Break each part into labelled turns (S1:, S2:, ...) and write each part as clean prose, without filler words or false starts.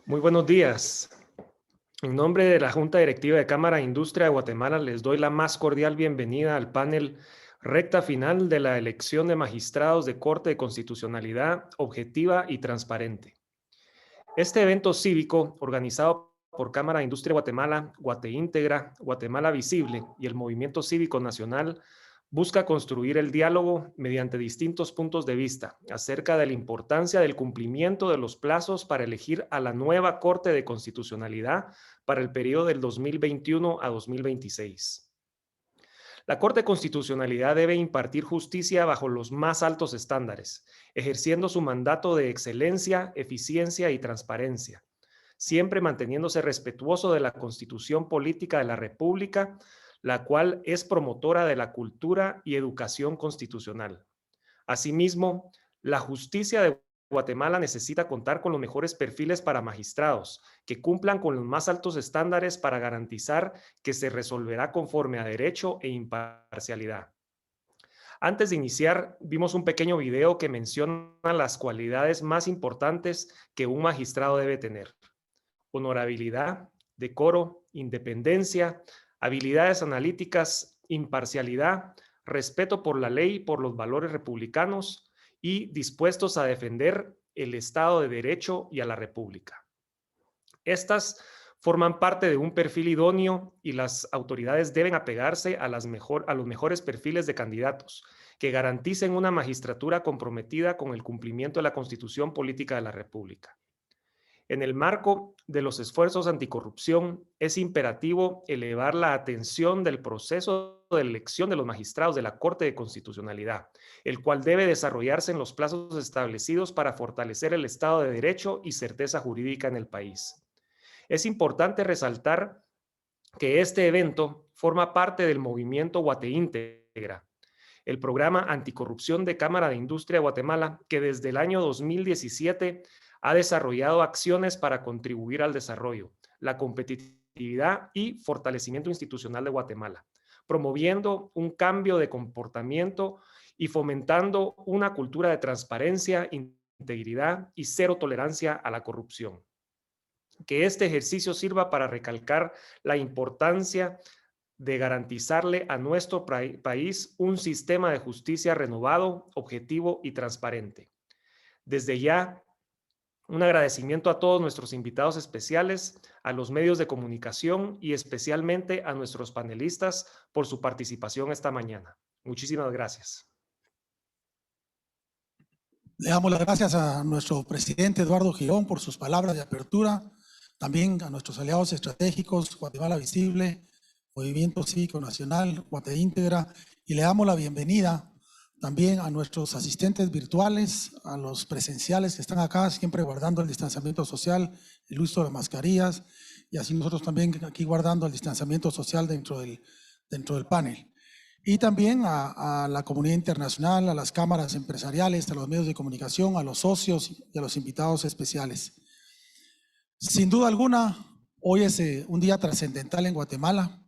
S1: Muy buenos días. En nombre de la Junta Directiva de Cámara de Industria de Guatemala, les doy la más cordial bienvenida al panel recta final de la elección de magistrados de Corte de Constitucionalidad objetiva y transparente. Este evento cívico, organizado por Cámara de Industria de Guatemala, Guateíntegra, Guatemala Visible y el Movimiento Cívico Nacional, busca construir el diálogo mediante distintos puntos de vista acerca de la importancia del cumplimiento de los plazos para elegir a la nueva Corte de Constitucionalidad para el periodo del 2021 a 2026. La Corte de Constitucionalidad debe impartir justicia bajo los más altos estándares, ejerciendo su mandato de excelencia, eficiencia y transparencia, siempre manteniéndose respetuoso de la Constitución Política de la República, la cual es promotora de la cultura y educación constitucional. Asimismo, la justicia de Guatemala necesita contar con los mejores perfiles para magistrados, que cumplan con los más altos estándares para garantizar que se resolverá conforme a derecho e imparcialidad. Antes de iniciar, vimos un pequeño video que menciona las cualidades más importantes que un magistrado debe tener: honorabilidad, decoro, independencia, habilidades analíticas, imparcialidad, respeto por la ley y por los valores republicanos y dispuestos a defender el Estado de Derecho y a la República. Estas forman parte de un perfil idóneo y las autoridades deben apegarse a los mejores perfiles de candidatos que garanticen una magistratura comprometida con el cumplimiento de la Constitución Política de la República. En el marco de los esfuerzos anticorrupción, es imperativo elevar la atención del proceso de elección de los magistrados de la Corte de Constitucionalidad, el cual debe desarrollarse en los plazos establecidos para fortalecer el Estado de Derecho y certeza jurídica en el país. Es importante resaltar que este evento forma parte del movimiento Guateíntegra, el programa anticorrupción de Cámara de Industria de Guatemala, que desde el año 2017 ha desarrollado acciones para contribuir al desarrollo, la competitividad y fortalecimiento institucional de Guatemala, promoviendo un cambio de comportamiento y fomentando una cultura de transparencia, integridad y cero tolerancia a la corrupción. Que este ejercicio sirva para recalcar la importancia de garantizarle a nuestro país un sistema de justicia renovado, objetivo y transparente. Desde ya, un agradecimiento a todos nuestros invitados especiales, a los medios de comunicación y especialmente a nuestros panelistas por su participación esta mañana. Muchísimas gracias.
S2: Le damos las gracias a nuestro presidente Eduardo Girón por sus palabras de apertura, también a nuestros aliados estratégicos, Guatemala Visible, Movimiento Cívico Nacional, Guateíntegra, y le damos la bienvenida también a nuestros asistentes virtuales, a los presenciales que están acá, siempre guardando el distanciamiento social, el uso de mascarillas, y así nosotros también aquí guardando el distanciamiento social dentro del panel. Y también a la comunidad internacional, a las cámaras empresariales, a los medios de comunicación, a los socios y a los invitados especiales. Sin duda alguna, hoy es un día trascendental en Guatemala.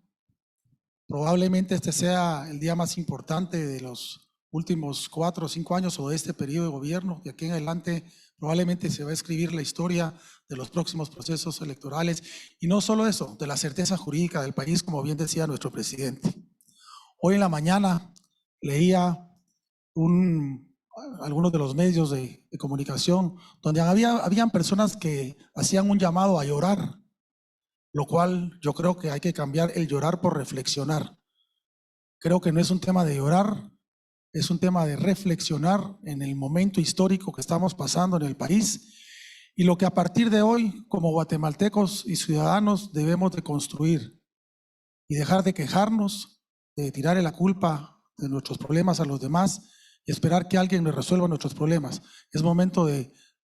S2: Probablemente este sea el día más importante de los últimos 4 o 5 años o de este periodo de gobierno. De aquí en adelante probablemente se va a escribir la historia de los próximos procesos electorales. Y no solo eso, de la certeza jurídica del país, como bien decía nuestro presidente. Hoy en la mañana leía algunos de los medios de comunicación donde habían personas que hacían un llamado a llorar, lo cual yo creo que hay que cambiar el llorar por reflexionar. Creo que no es un tema de llorar, es un tema de reflexionar en el momento histórico que estamos pasando en el país y lo que a partir de hoy, como guatemaltecos y ciudadanos, debemos de construir y dejar de quejarnos, de tirarle la culpa de nuestros problemas a los demás y esperar que alguien nos resuelva nuestros problemas. Es momento de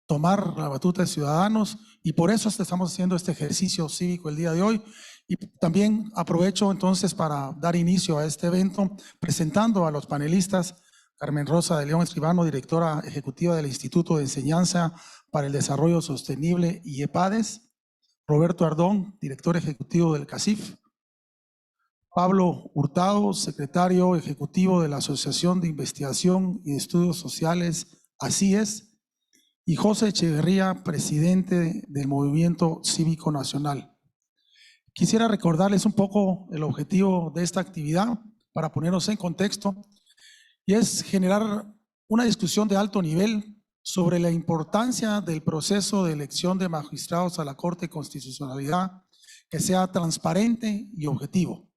S2: tomar la batuta de ciudadanos y por eso estamos haciendo este ejercicio cívico el día de hoy. Y también aprovecho entonces para dar inicio a este evento presentando a los panelistas: Carmen Rosa de León Escribano, directora ejecutiva del Instituto de Enseñanza para el Desarrollo Sostenible y EPADES; Roberto Ardón, director ejecutivo del CACIF; Pablo Hurtado, secretario ejecutivo de la Asociación de Investigación y Estudios Sociales, ASIES; y José Echeverría, presidente del Movimiento Cívico Nacional. Quisiera recordarles un poco el objetivo de esta actividad para ponernos en contexto, y es generar una discusión de alto nivel sobre la importancia del proceso de elección de magistrados a la Corte de Constitucionalidad, que sea transparente y objetivo,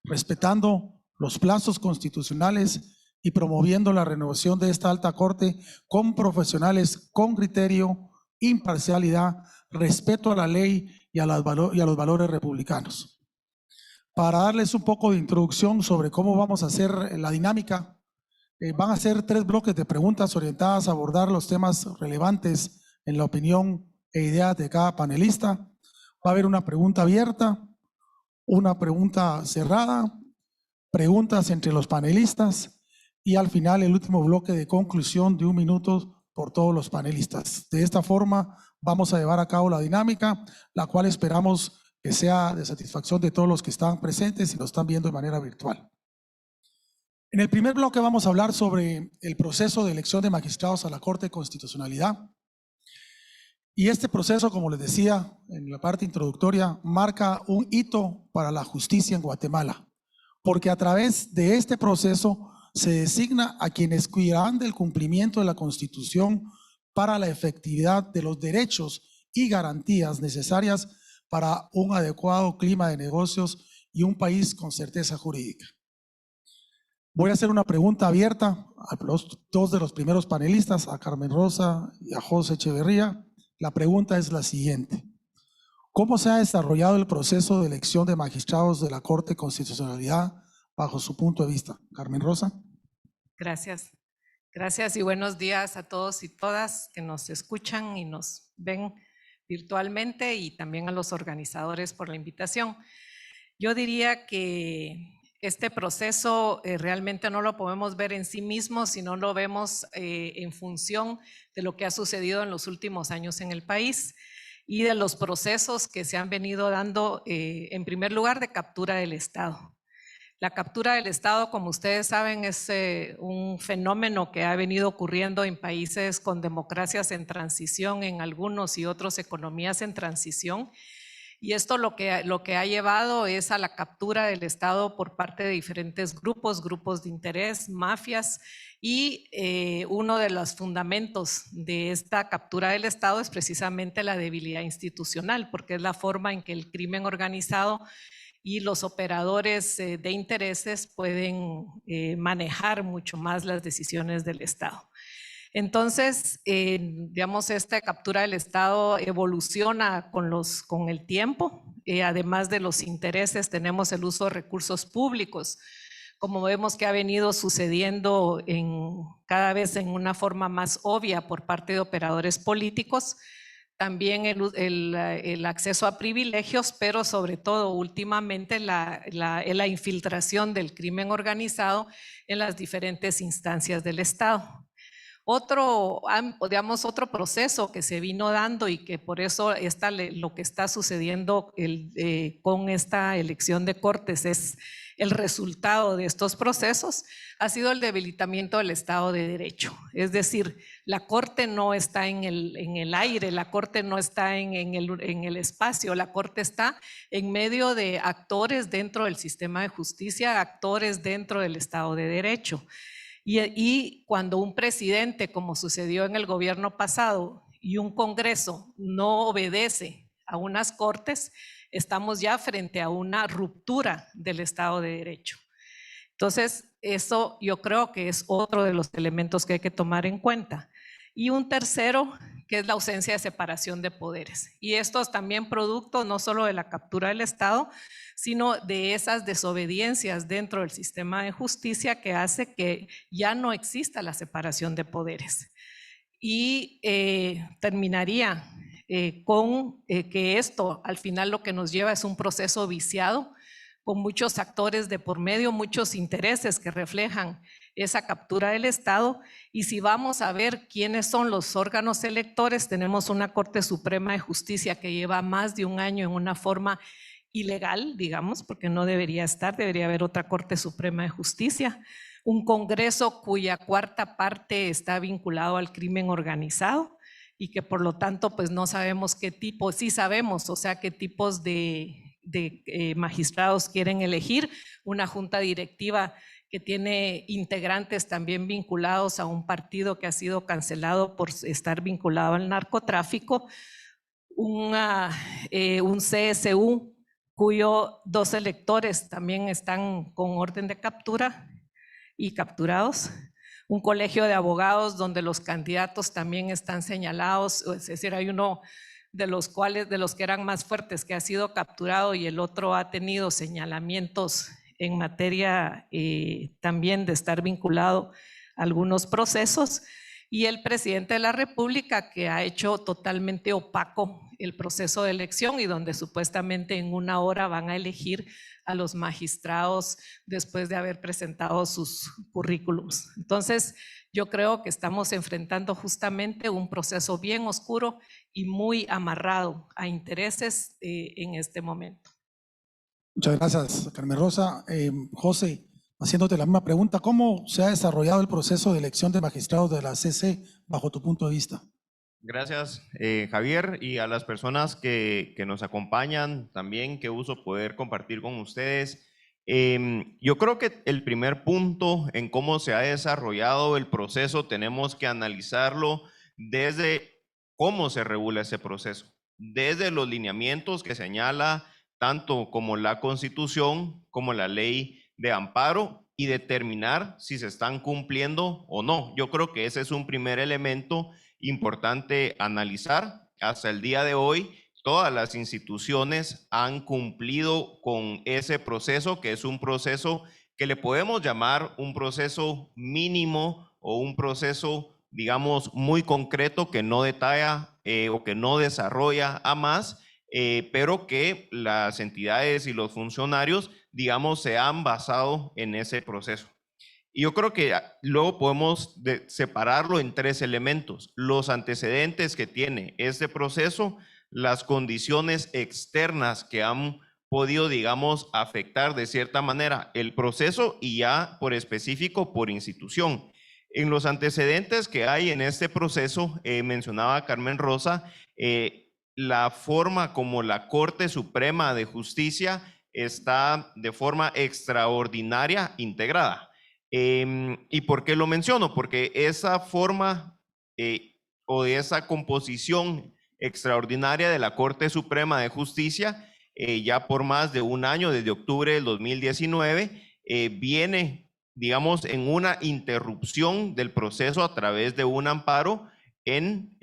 S2: respetando los plazos constitucionales y promoviendo la renovación de esta alta corte con profesionales con criterio, imparcialidad, respeto a la ley y a los valores republicanos. Para darles un poco de introducción sobre cómo vamos a hacer la dinámica, van a ser 3 bloques de preguntas orientadas a abordar los temas relevantes en la opinión e ideas de cada panelista. Va a haber una pregunta abierta, una pregunta cerrada, preguntas entre los panelistas y al final el último bloque de conclusión de 1 minuto por todos los panelistas. De esta forma vamos a llevar a cabo la dinámica, la cual esperamos que sea de satisfacción de todos los que están presentes y lo están viendo de manera virtual. En el primer bloque vamos a hablar sobre el proceso de elección de magistrados a la Corte de Constitucionalidad. Y este proceso, como les decía en la parte introductoria, marca un hito para la justicia en Guatemala, porque a través de este proceso se designa a quienes cuidarán del cumplimiento de la Constitución para la efectividad de los derechos y garantías necesarias para un adecuado clima de negocios y un país con certeza jurídica. Voy a hacer una pregunta abierta a los 2 de los primeros panelistas, a Carmen Rosa y a José Echeverría. La pregunta es la siguiente: ¿cómo se ha desarrollado el proceso de elección de magistrados de la Corte de Constitucionalidad bajo su punto de vista? Carmen Rosa.
S3: Gracias. Gracias y buenos días a todos y todas que nos escuchan y nos ven virtualmente, y también a los organizadores por la invitación. Yo diría que este proceso realmente no lo podemos ver en sí mismo, sino lo vemos en función de lo que ha sucedido en los últimos años en el país y de los procesos que se han venido dando, en primer lugar, de captura del Estado. La captura del Estado, como ustedes saben, es un fenómeno que ha venido ocurriendo en países con democracias en transición, en algunos, y otros economías en transición. Y esto lo que ha llevado es a la captura del Estado por parte de diferentes grupos de interés, mafias, y uno de los fundamentos de esta captura del Estado es precisamente la debilidad institucional, porque es la forma en que el crimen organizado y los operadores de intereses pueden manejar mucho más las decisiones del Estado. Entonces, digamos, esta captura del Estado evoluciona con el tiempo. Además de los intereses, tenemos el uso de recursos públicos, como vemos que ha venido sucediendo cada vez en una forma más obvia por parte de operadores políticos. También el acceso a privilegios, pero sobre todo últimamente la infiltración del crimen organizado en las diferentes instancias del Estado. Otro proceso que se vino dando y que por eso lo que está sucediendo con esta elección de cortes es el resultado de estos procesos, ha sido el debilitamiento del Estado de Derecho. Es decir, la Corte no está en el aire, la Corte no está en el espacio, la Corte está en medio de actores dentro del sistema de justicia, actores dentro del Estado de Derecho. Y cuando un presidente, como sucedió en el gobierno pasado, y un Congreso no obedece a unas cortes, estamos ya frente a una ruptura del Estado de Derecho. Entonces, eso yo creo que es otro de los elementos que hay que tomar en cuenta. Y un tercero, que es la ausencia de separación de poderes. Y esto es también producto no solo de la captura del Estado, sino de esas desobediencias dentro del sistema de justicia que hace que ya no exista la separación de poderes. Y terminaría con que esto al final lo que nos lleva es un proceso viciado, con muchos actores de por medio, muchos intereses que reflejan esa captura del Estado. Y si vamos a ver quiénes son los órganos electores, tenemos una Corte Suprema de Justicia que lleva más de un año en una forma ilegal, digamos, porque no debería estar, debería haber otra Corte Suprema de Justicia, un Congreso cuya cuarta parte está vinculado al crimen organizado, y que por lo tanto pues no sabemos qué tipo, sí sabemos, o sea, qué tipos de magistrados quieren elegir, una junta directiva que tiene integrantes también vinculados a un partido que ha sido cancelado por estar vinculado al narcotráfico, un CSU cuyos 2 electores también están con orden de captura y capturados, un colegio de abogados donde los candidatos también están señalados, es decir, hay uno de los que eran más fuertes que ha sido capturado y el otro ha tenido señalamientos en materia también de estar vinculado a algunos procesos, y el presidente de la República, que ha hecho totalmente opaco el proceso de elección y donde supuestamente en 1 hora van a elegir a los magistrados después de haber presentado sus currículums. Entonces, yo creo que estamos enfrentando justamente un proceso bien oscuro y muy amarrado a intereses en este momento.
S2: Muchas gracias, Carmen Rosa. José, haciéndote la misma pregunta, ¿cómo se ha desarrollado el proceso de elección de magistrados de la CC bajo tu punto de vista?
S4: Gracias, Javier, y a las personas que nos acompañan también, qué gusto poder compartir con ustedes. Yo creo que el primer punto en cómo se ha desarrollado el proceso tenemos que analizarlo desde cómo se regula ese proceso, desde los lineamientos que señala tanto como la Constitución como la Ley de Amparo y determinar si se están cumpliendo o no. Yo creo que ese es un primer elemento importante analizar. Hasta el día de hoy, todas las instituciones han cumplido con ese proceso, que es un proceso que le podemos llamar un proceso mínimo o un proceso, digamos, muy concreto que no detalla o que no desarrolla a más, pero que las entidades y los funcionarios, digamos, se han basado en ese proceso. Y yo creo que luego podemos separarlo en 3 elementos: los antecedentes que tiene este proceso, las condiciones externas que han podido, digamos, afectar de cierta manera el proceso y ya por específico por institución. En los antecedentes que hay en este proceso, mencionaba Carmen Rosa, la forma como la Corte Suprema de Justicia está de forma extraordinaria integrada. ¿Y por qué lo menciono? Porque esa forma o esa composición extraordinaria de la Corte Suprema de Justicia, ya por más de 1 año, desde octubre del 2019, viene, digamos, en una interrupción del proceso a través de un amparo en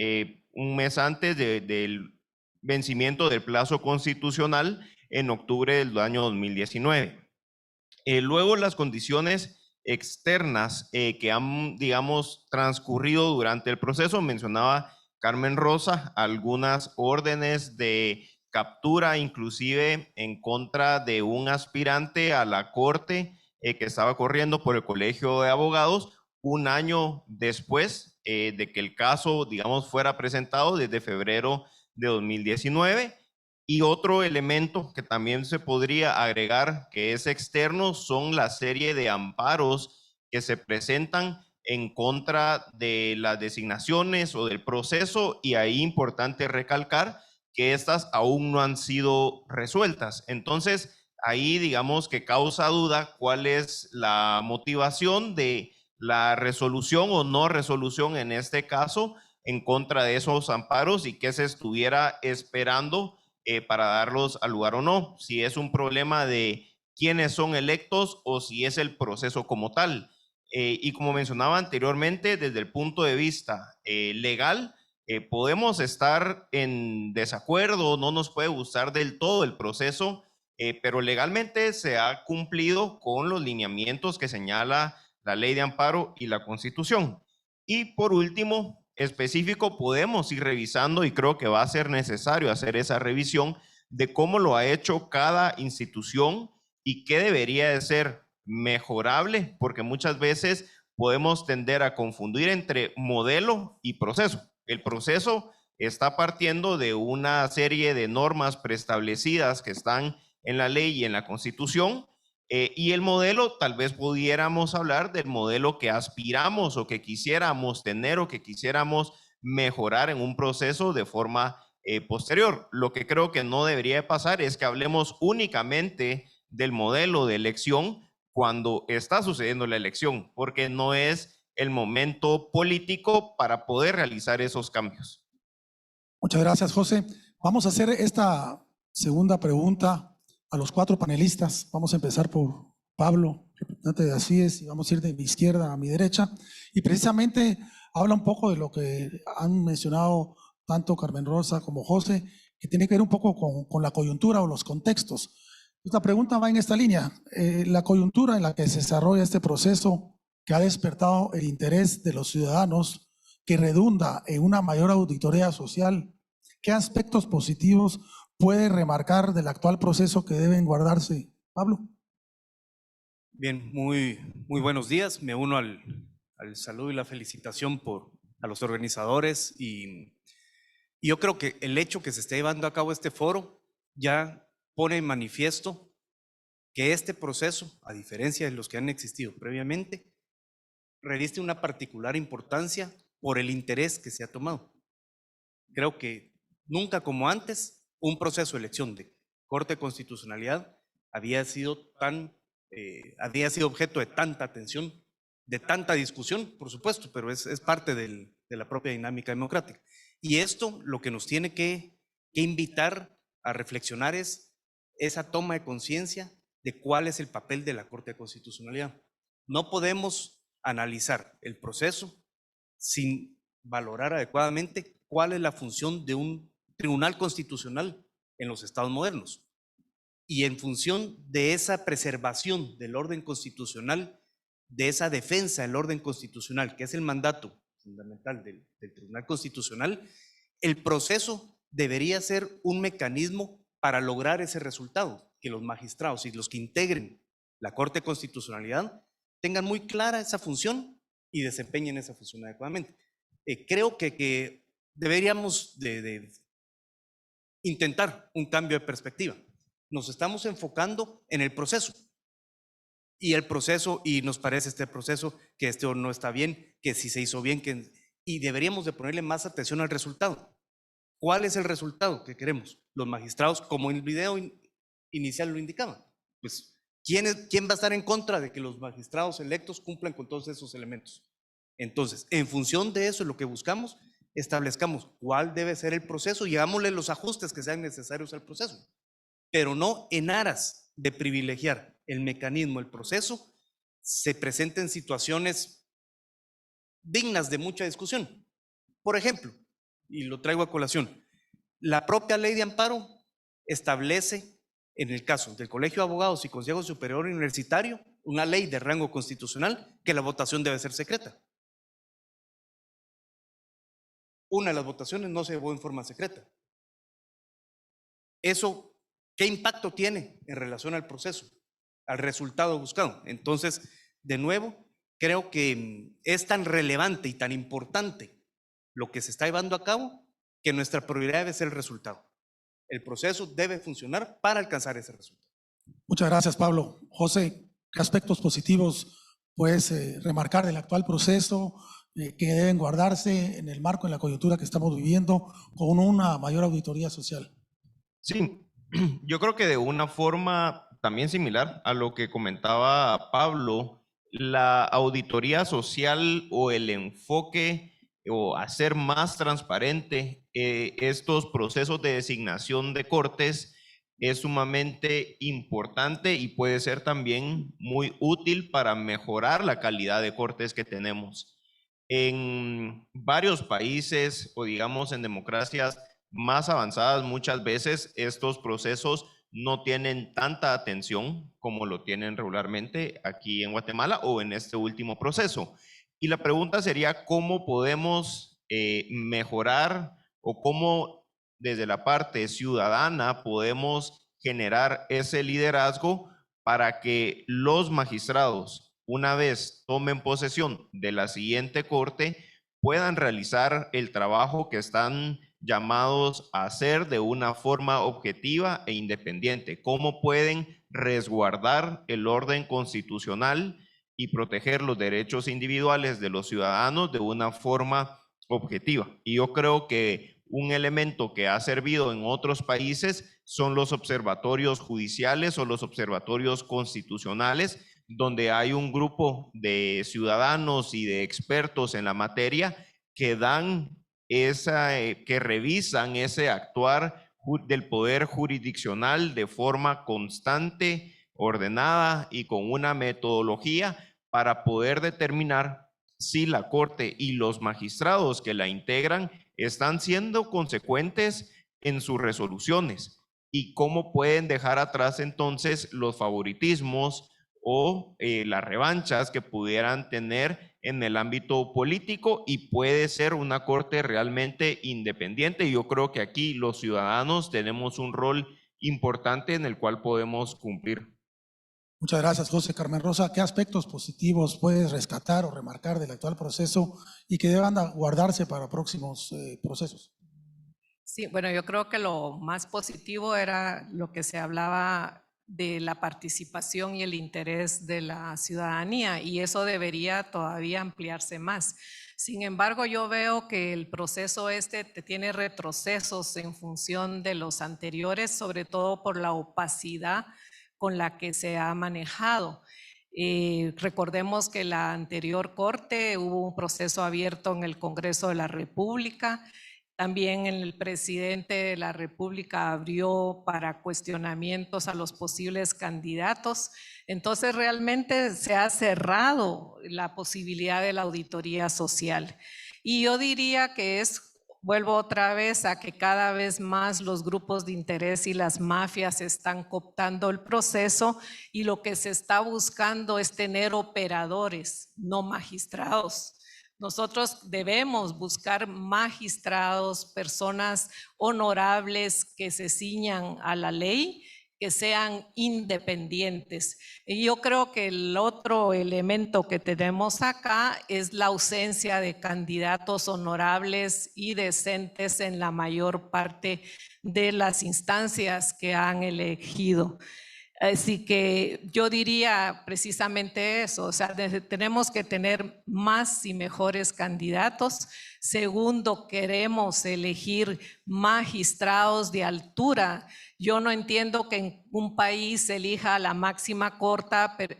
S4: un mes antes del vencimiento del plazo constitucional en octubre del año 2019. Luego las condiciones externas que han, digamos, transcurrido durante el proceso, mencionaba Carmen Rosa, algunas órdenes de captura, inclusive en contra de un aspirante a la corte que estaba corriendo por el Colegio de Abogados 1 año después de que el caso, digamos, fuera presentado, desde febrero de 2019. Y otro elemento que también se podría agregar, que es externo, son la serie de amparos que se presentan en contra de las designaciones o del proceso, y ahí importante recalcar que estas aún no han sido resueltas. Entonces, ahí digamos que causa duda cuál es la motivación de la resolución o no resolución en este caso en contra de esos amparos y qué se estuviera esperando para darlos al lugar o no, si es un problema de quiénes son electos o si es el proceso como tal. Y como mencionaba anteriormente, desde el punto de vista legal, podemos estar en desacuerdo, no nos puede gustar del todo el proceso, pero legalmente se ha cumplido con los lineamientos que señala la Ley de Amparo y la Constitución. Y por último, específico, podemos ir revisando, y creo que va a ser necesario hacer esa revisión de cómo lo ha hecho cada institución y qué debería de ser mejorable, porque muchas veces podemos tender a confundir entre modelo y proceso. El proceso está partiendo de una serie de normas preestablecidas que están en la ley y en la Constitución, y el modelo, tal vez pudiéramos hablar del modelo que aspiramos o que quisiéramos tener o que quisiéramos mejorar en un proceso de forma posterior. Lo que creo que no debería pasar es que hablemos únicamente del modelo de elección cuando está sucediendo la elección, porque no es el momento político para poder realizar esos cambios.
S2: Muchas gracias, José. Vamos a hacer esta segunda pregunta a los 4 panelistas. Vamos a empezar por Pablo, representante de ASFIES, y vamos a ir de mi izquierda a mi derecha. Y precisamente habla un poco de lo que han mencionado tanto Carmen Rosa como José, que tiene que ver un poco con la coyuntura o los contextos. Esta pregunta va en esta línea. La coyuntura en la que se desarrolla este proceso que ha despertado el interés de los ciudadanos, que redunda en una mayor auditoría social, ¿qué aspectos positivos puede remarcar del actual proceso que deben guardarse? Pablo.
S5: Bien, muy buenos días. Me uno al saludo y la felicitación a los organizadores y yo creo que el hecho que se esté llevando a cabo este foro ya pone en manifiesto que este proceso, a diferencia de los que han existido previamente, reviste una particular importancia por el interés que se ha tomado. Creo que nunca como antes un proceso de elección de Corte de Constitucionalidad había sido objeto de tanta atención, de tanta discusión, por supuesto, pero es parte de la propia dinámica democrática. Y esto lo que nos tiene que invitar a reflexionar es esa toma de conciencia de cuál es el papel de la Corte de Constitucionalidad. No podemos analizar el proceso sin valorar adecuadamente cuál es la función de un tribunal constitucional en los estados modernos. Y en función de esa preservación del orden constitucional, de esa defensa del orden constitucional, que es el mandato fundamental del Tribunal Constitucional, el proceso debería ser un mecanismo para lograr ese resultado, que los magistrados y los que integren la Corte de Constitucionalidad tengan muy clara esa función y desempeñen esa función adecuadamente. Creo que deberíamos de intentar un cambio de perspectiva. Nos estamos enfocando en el proceso y nos parece este proceso que no está bien, que si se hizo bien, y deberíamos de ponerle más atención al resultado. ¿Cuál es el resultado que queremos? Los magistrados, como el video inicial lo indicaba, pues ¿quién va a estar en contra de que los magistrados electos cumplan con todos esos elementos? Entonces, en función de eso, lo que buscamos, establezcamos cuál debe ser el proceso y hagámosle los ajustes que sean necesarios al proceso, pero no en aras de privilegiar el mecanismo, el proceso, se presenten situaciones dignas de mucha discusión. Por ejemplo, y lo traigo a colación, la propia ley de amparo establece, en el caso del Colegio de Abogados y Consejo Superior Universitario, una ley de rango constitucional, que la votación debe ser secreta. Una de las votaciones no se llevó en forma secreta. Eso, ¿qué impacto tiene en relación al proceso, al resultado buscado? Entonces, de nuevo, creo que es tan relevante y tan importante lo que se está llevando a cabo que nuestra prioridad debe ser el resultado. El proceso debe funcionar para alcanzar ese resultado.
S2: Muchas gracias, Pablo. José, ¿qué aspectos positivos puedes remarcar del actual proceso que deben guardarse en el marco, en la coyuntura que estamos viviendo, con una mayor auditoría social?
S4: Sí, yo creo que de una forma también similar a lo que comentaba Pablo, la auditoría social o el enfoque o hacer más transparente estos procesos de designación de cortes es sumamente importante y puede ser también muy útil para mejorar la calidad de cortes que tenemos. En varios países o digamos en democracias más avanzadas, muchas veces estos procesos no tienen tanta atención como lo tienen regularmente aquí en Guatemala o en este último proceso. Y la pregunta sería, ¿cómo podemos mejorar o cómo desde la parte ciudadana podemos generar ese liderazgo para que los magistrados, una vez tomen posesión de la siguiente corte, puedan realizar el trabajo que están llamados a hacer de una forma objetiva e independiente? ¿Cómo pueden resguardar el orden constitucional y proteger los derechos individuales de los ciudadanos de una forma objetiva. Y yo creo que un elemento que ha servido en otros países son los observatorios judiciales o los observatorios constitucionales, donde hay un grupo de ciudadanos y de expertos en la materia que que revisan ese actuar del poder jurisdiccional de forma constante, ordenada y con una metodología para poder determinar si la Corte y los magistrados que la integran están siendo consecuentes en sus resoluciones y cómo pueden dejar atrás entonces los favoritismos o las revanchas que pudieran tener en el ámbito político, y puede ser una Corte realmente independiente. Y yo creo que aquí los ciudadanos tenemos un rol importante en el cual podemos cumplir.
S2: Muchas gracias, José. Carmen Rosa, ¿qué aspectos positivos puedes rescatar o remarcar del actual proceso y que deban guardarse para próximos procesos?
S3: Sí, bueno, yo creo que lo más positivo era lo que se hablaba de la participación y el interés de la ciudadanía, y eso debería todavía ampliarse más. Sin embargo, yo veo que el proceso tiene retrocesos en función de los anteriores, sobre todo por la opacidad con la que se ha manejado. Recordemos que la anterior Corte hubo un proceso abierto en el Congreso de la República. También el presidente de la República abrió para cuestionamientos a los posibles candidatos. Entonces realmente se ha cerrado la posibilidad de la auditoría social. Y yo diría que vuelvo otra vez a que cada vez más los grupos de interés y las mafias están cooptando el proceso, y lo que se está buscando es tener operadores, no magistrados. Nosotros debemos buscar magistrados, personas honorables que se ciñan a la ley, que sean independientes. Y yo creo que el otro elemento que tenemos acá es la ausencia de candidatos honorables y decentes en la mayor parte de las instancias que han elegido. Así que yo diría precisamente eso, o sea, tenemos que tener más y mejores candidatos. Segundo, queremos elegir magistrados de altura. Yo no entiendo que en un país elija a la máxima corte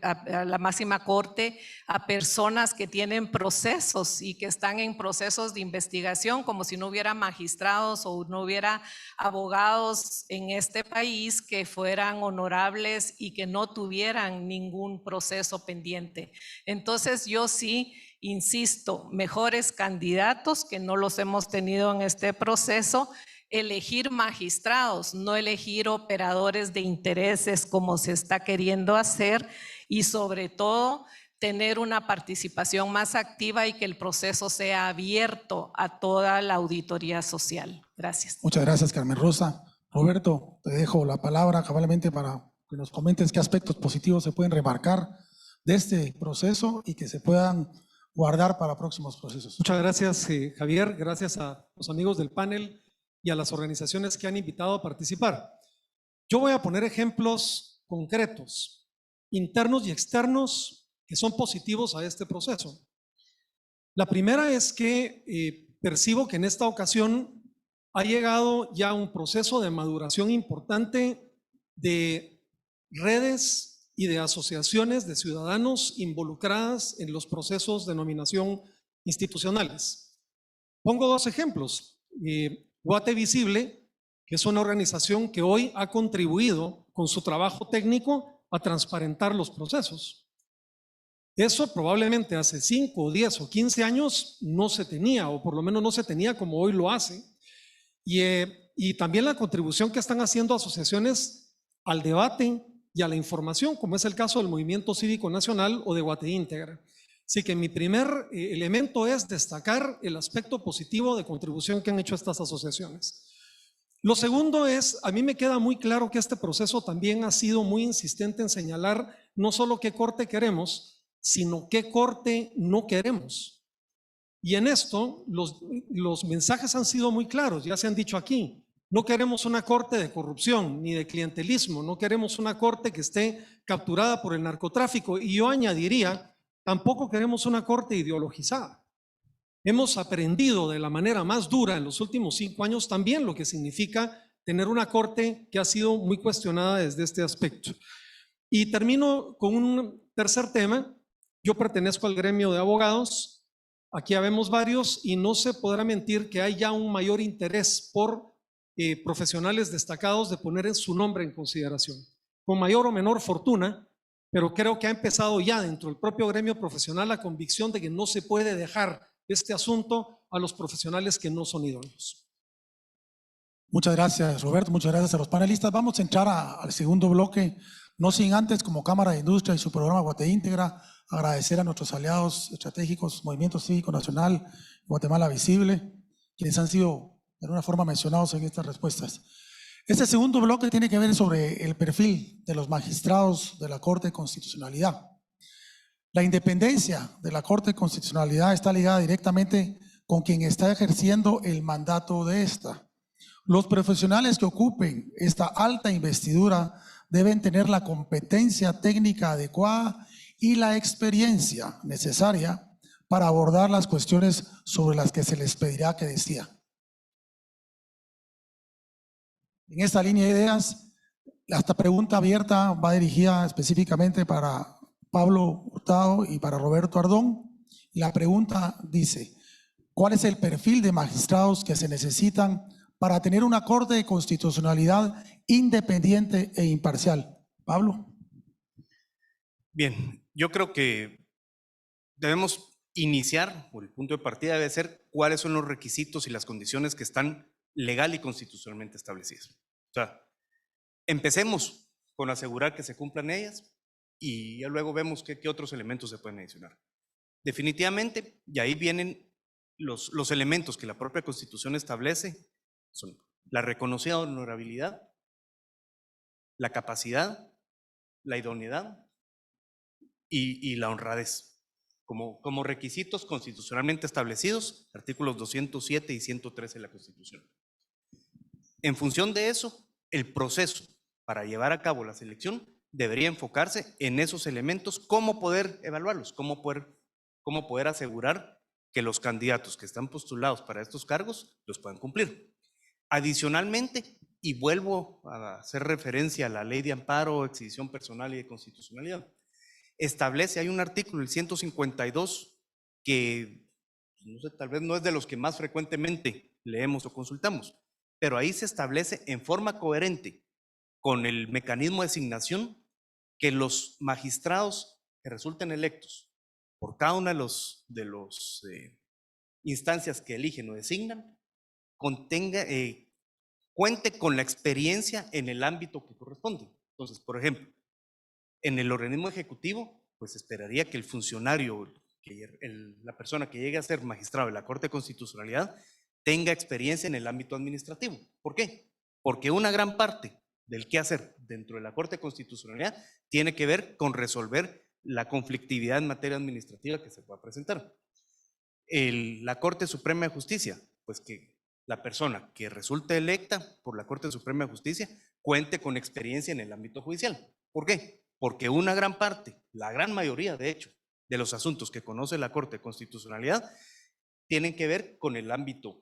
S3: a personas que tienen procesos y que están en procesos de investigación, como si no hubiera magistrados o no hubiera abogados en este país que fueran honorables y que no tuvieran ningún proceso pendiente. Entonces yo sí insisto, mejores candidatos, que no los hemos tenido en este proceso, elegir magistrados, no elegir operadores de intereses como se está queriendo hacer, y sobre todo tener una participación más activa y que el proceso sea abierto a toda la auditoría social. Gracias.
S2: Muchas gracias, Carmen Rosa. Roberto, te dejo la palabra cabalmente para que nos comentes qué aspectos positivos se pueden remarcar de este proceso y que se puedan guardar para próximos procesos.
S6: Muchas gracias, Javier. Gracias a los amigos del panel y a las organizaciones que han invitado a participar. Yo voy a poner ejemplos concretos, internos y externos, que son positivos a este proceso. La primera es que percibo que en esta ocasión ha llegado ya un proceso de maduración importante de redes y de asociaciones de ciudadanos involucradas en los procesos de nominación institucionales. Pongo dos ejemplos. Guate Visible, que es una organización que hoy ha contribuido con su trabajo técnico a transparentar los procesos. Eso probablemente hace 5, 10 o 15 años no se tenía, o por lo menos no se tenía como hoy lo hace. Y también la contribución que están haciendo asociaciones al debate y a la información, como es el caso del Movimiento Cívico Nacional o de Guate Íntegra. Así que mi primer elemento es destacar el aspecto positivo de contribución que han hecho estas asociaciones. Lo segundo es, a mí me queda muy claro que este proceso también ha sido muy insistente en señalar no solo qué corte queremos, sino qué corte no queremos. Y en esto los mensajes han sido muy claros, ya se han dicho aquí. No queremos una corte de corrupción ni de clientelismo, no queremos una corte que esté capturada por el narcotráfico, y yo añadiría, tampoco queremos una corte ideologizada. hemos aprendido de la manera más dura en los últimos 5 años también lo que significa tener una corte que ha sido muy cuestionada desde este aspecto. Y termino con un tercer tema. Yo pertenezco al gremio de abogados. Aquí habemos varios y no se podrá mentir que hay ya un mayor interés por profesionales destacados de poner su nombre en consideración, con mayor o menor fortuna, pero creo que ha empezado ya dentro del propio gremio profesional la convicción de que no se puede dejar este asunto a los profesionales que no son idóneos.
S2: Muchas gracias, Roberto. Muchas gracias a los panelistas. Vamos a entrar al segundo bloque, no sin antes, como Cámara de Industria y su programa Guate Íntegra, agradecer a nuestros aliados estratégicos, Movimiento Cívico Nacional, Guatemala Visible, quienes han sido de alguna forma mencionados en estas respuestas. Este segundo bloque tiene que ver sobre el perfil de los magistrados de la Corte de Constitucionalidad. La independencia de la Corte de Constitucionalidad está ligada directamente con quien está ejerciendo el mandato de esta. Los profesionales que ocupen esta alta investidura deben tener la competencia técnica adecuada y la experiencia necesaria para abordar las cuestiones sobre las que se les pedirá que decida. En esta línea de ideas, esta pregunta abierta va dirigida específicamente para Pablo Hurtado y para Roberto Ardón. Y la pregunta dice: ¿cuál es el perfil de magistrados que se necesitan para tener una Corte de Constitucionalidad independiente e imparcial? Pablo.
S5: Bien, yo creo que debemos iniciar, o el punto de partida debe ser cuáles son los requisitos y las condiciones que están legal y constitucionalmente establecidas. O sea, empecemos con asegurar que se cumplan ellas y ya luego vemos qué otros elementos se pueden adicionar. Definitivamente, y ahí vienen los elementos que la propia Constitución establece, son la reconocida honorabilidad, la capacidad, la idoneidad y la honradez, como requisitos constitucionalmente establecidos, artículos 207 y 113 de la Constitución. En función de eso, el proceso para llevar a cabo la selección debería enfocarse en esos elementos, cómo poder evaluarlos, cómo poder asegurar que los candidatos que están postulados para estos cargos los puedan cumplir. Adicionalmente, y vuelvo a hacer referencia a la Ley de Amparo, Exhibición Personal y de Constitucionalidad, establece, hay un artículo, el 152, que no sé, tal vez no es de los que más frecuentemente leemos o consultamos, pero ahí se establece en forma coherente con el mecanismo de asignación que los magistrados que resulten electos por cada una de los instancias que eligen o designan, cuente con la experiencia en el ámbito que corresponde. Entonces, por ejemplo, en el organismo ejecutivo, pues esperaría que el funcionario, la persona que llegue a ser magistrado de la Corte de Constitucionalidad, tenga experiencia en el ámbito administrativo. ¿Por qué? Porque una gran parte del quehacer dentro de la Corte de Constitucionalidad tiene que ver con resolver la conflictividad en materia administrativa que se pueda presentar. La Corte Suprema de Justicia, pues que la persona que resulte electa por la Corte Suprema de Justicia cuente con experiencia en el ámbito judicial. ¿Por qué? Porque una gran parte, la gran mayoría de hecho, de los asuntos que conoce la Corte de Constitucionalidad tienen que ver con el ámbito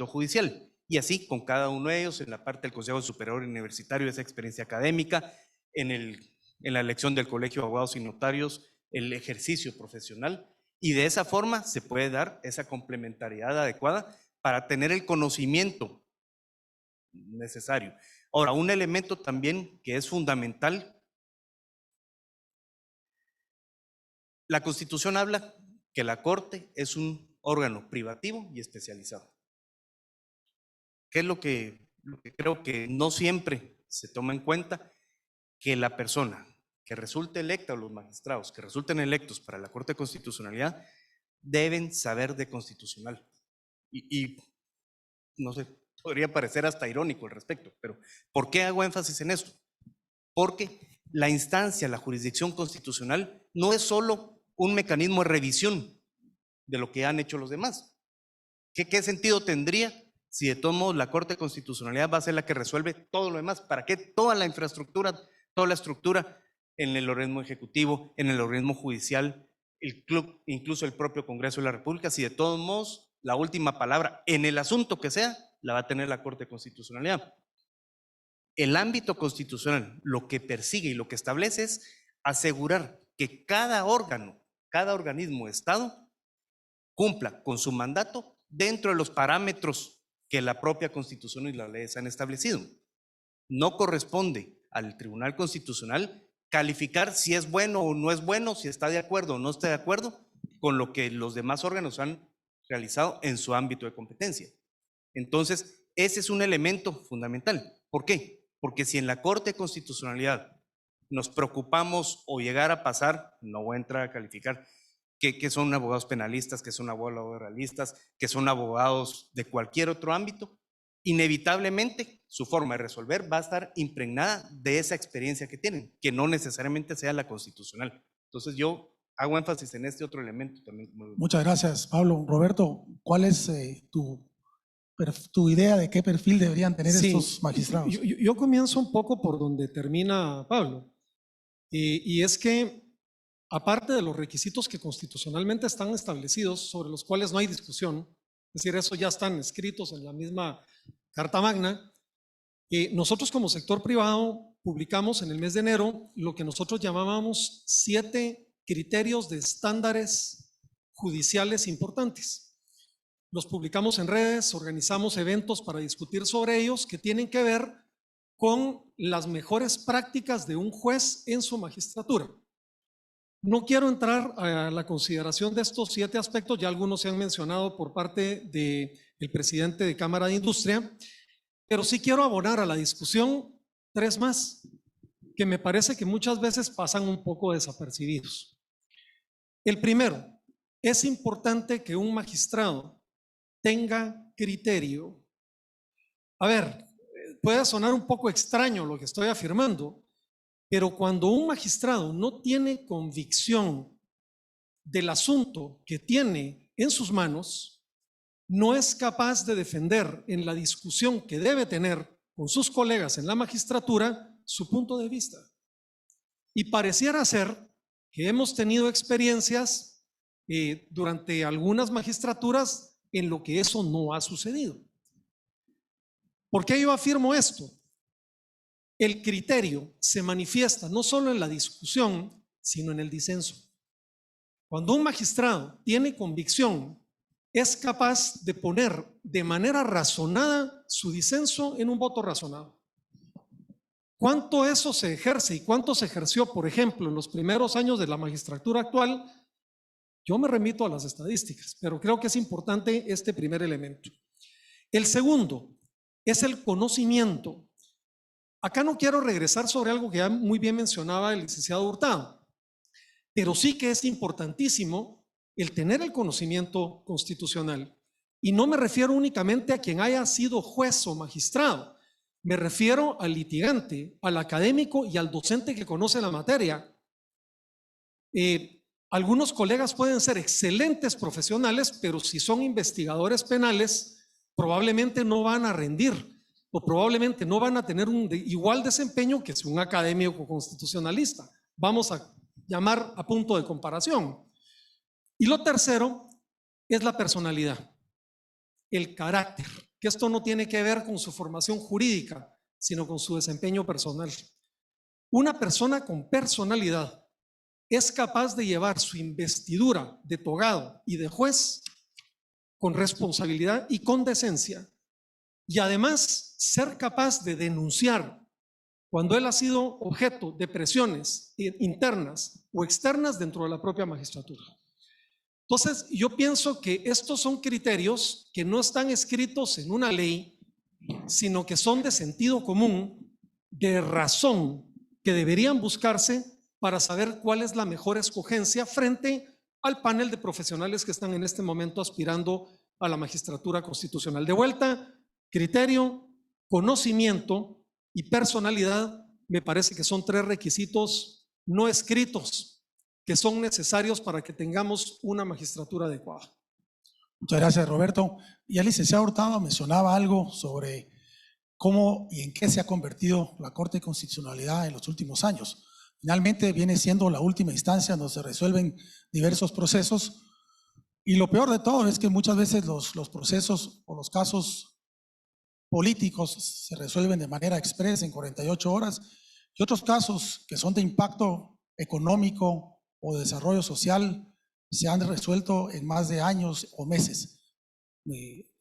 S5: judicial. Y así con cada uno de ellos, en la parte del Consejo Superior Universitario, esa experiencia académica, en la elección del Colegio de Abogados y Notarios, el ejercicio profesional, y de esa forma se puede dar esa complementariedad adecuada para tener el conocimiento necesario. Ahora, un elemento también que es fundamental, la Constitución habla que la Corte es un órgano privativo y especializado. ¿Qué es lo que creo que no siempre se toma en cuenta? Que la persona que resulte electa o los magistrados que resulten electos para la Corte de Constitucionalidad deben saber de constitucional. Y no sé, podría parecer hasta irónico al respecto, pero ¿por qué hago énfasis en esto? Porque la instancia, la jurisdicción constitucional, no es solo un mecanismo de revisión de lo que han hecho los demás. ¿Qué sentido tendría si de todos modos la Corte de Constitucionalidad va a ser la que resuelve todo lo demás? ¿Para qué toda la infraestructura, toda la estructura en el organismo ejecutivo, en el organismo judicial, el club, incluso el propio Congreso de la República, si de todos modos la última palabra en el asunto que sea la va a tener la Corte de Constitucionalidad. El ámbito constitucional lo que persigue y lo que establece es asegurar que cada órgano, cada organismo de Estado cumpla con su mandato dentro de los parámetros que la propia Constitución y las leyes han establecido. No corresponde al Tribunal Constitucional calificar si es bueno o no es bueno, si está de acuerdo o no está de acuerdo con lo que los demás órganos han realizado en su ámbito de competencia. Entonces, ese es un elemento fundamental. ¿Por qué? Porque si en la Corte de Constitucionalidad nos preocupamos o llegar a pasar, no voy a entrar a calificar, que son abogados penalistas, que son abogados realistas, que son abogados de cualquier otro ámbito, inevitablemente su forma de resolver va a estar impregnada de esa experiencia que tienen, que no necesariamente sea la constitucional. Entonces yo hago énfasis en este otro elemento también.
S2: Muchas gracias, Pablo. Roberto, ¿cuál es tu idea de qué perfil deberían tener estos magistrados?
S6: Yo comienzo un poco por donde termina Pablo. Y es que, aparte de los requisitos que constitucionalmente están establecidos, sobre los cuales no hay discusión, es decir, eso ya están escritos en la misma Carta Magna, nosotros como sector privado publicamos en el mes de enero lo que nosotros llamábamos 7 criterios de estándares judiciales importantes. Los publicamos en redes, organizamos eventos para discutir sobre ellos que tienen que ver con las mejores prácticas de un juez en su magistratura. No quiero entrar a la consideración de estos 7 aspectos, ya algunos se han mencionado por parte del presidente de Cámara de Industria, pero sí quiero abonar a la discusión 3 más, que me parece que muchas veces pasan un poco desapercibidos. El primero, es importante que un magistrado tenga criterio. A ver, puede sonar un poco extraño lo que estoy afirmando, pero cuando un magistrado no tiene convicción del asunto que tiene en sus manos, no es capaz de defender en la discusión que debe tener con sus colegas en la magistratura su punto de vista. Y pareciera ser que hemos tenido experiencias durante algunas magistraturas en lo que eso no ha sucedido. ¿Por qué yo afirmo esto? El criterio se manifiesta no solo en la discusión, sino en el disenso. Cuando un magistrado tiene convicción, es capaz de poner de manera razonada su disenso en un voto razonado. ¿Cuánto eso se ejerce y cuánto se ejerció, por ejemplo, en los primeros años de la magistratura actual? Yo me remito a las estadísticas, pero creo que es importante este primer elemento. El segundo es el conocimiento. Acá no quiero regresar sobre algo que ya muy bien mencionaba el licenciado Hurtado, pero sí que es importantísimo el tener el conocimiento constitucional. Y no me refiero únicamente a quien haya sido juez o magistrado, me refiero al litigante, al académico y al docente que conoce la materia. Algunos colegas pueden ser excelentes profesionales, pero si son investigadores penales, probablemente no van a rendir o probablemente no van a tener un igual desempeño que un académico constitucionalista. Vamos a llamar a punto de comparación. Y lo tercero es la personalidad, el carácter, que esto no tiene que ver con su formación jurídica, sino con su desempeño personal. Una persona con personalidad es capaz de llevar su investidura de togado y de juez con responsabilidad y con decencia, y además ser capaz de denunciar cuando él ha sido objeto de presiones internas o externas dentro de la propia magistratura. Entonces, yo pienso que estos son criterios que no están escritos en una ley, sino que son de sentido común, de razón, que deberían buscarse para saber cuál es la mejor escogencia frente al panel de profesionales que están en este momento aspirando a la magistratura constitucional. De vuelta, criterio, conocimiento y personalidad me parece que son 3 requisitos no escritos que son necesarios para que tengamos una magistratura adecuada.
S2: Muchas gracias, Roberto. Y el licenciado Hurtado mencionaba algo sobre cómo y en qué se ha convertido la Corte de Constitucionalidad en los últimos años. Finalmente viene siendo la última instancia donde se resuelven diversos procesos. Y lo peor de todo es que muchas veces los procesos o los casos políticos se resuelven de manera expresa en 48 horas y otros casos que son de impacto económico o de desarrollo social se han resuelto en más de años o meses.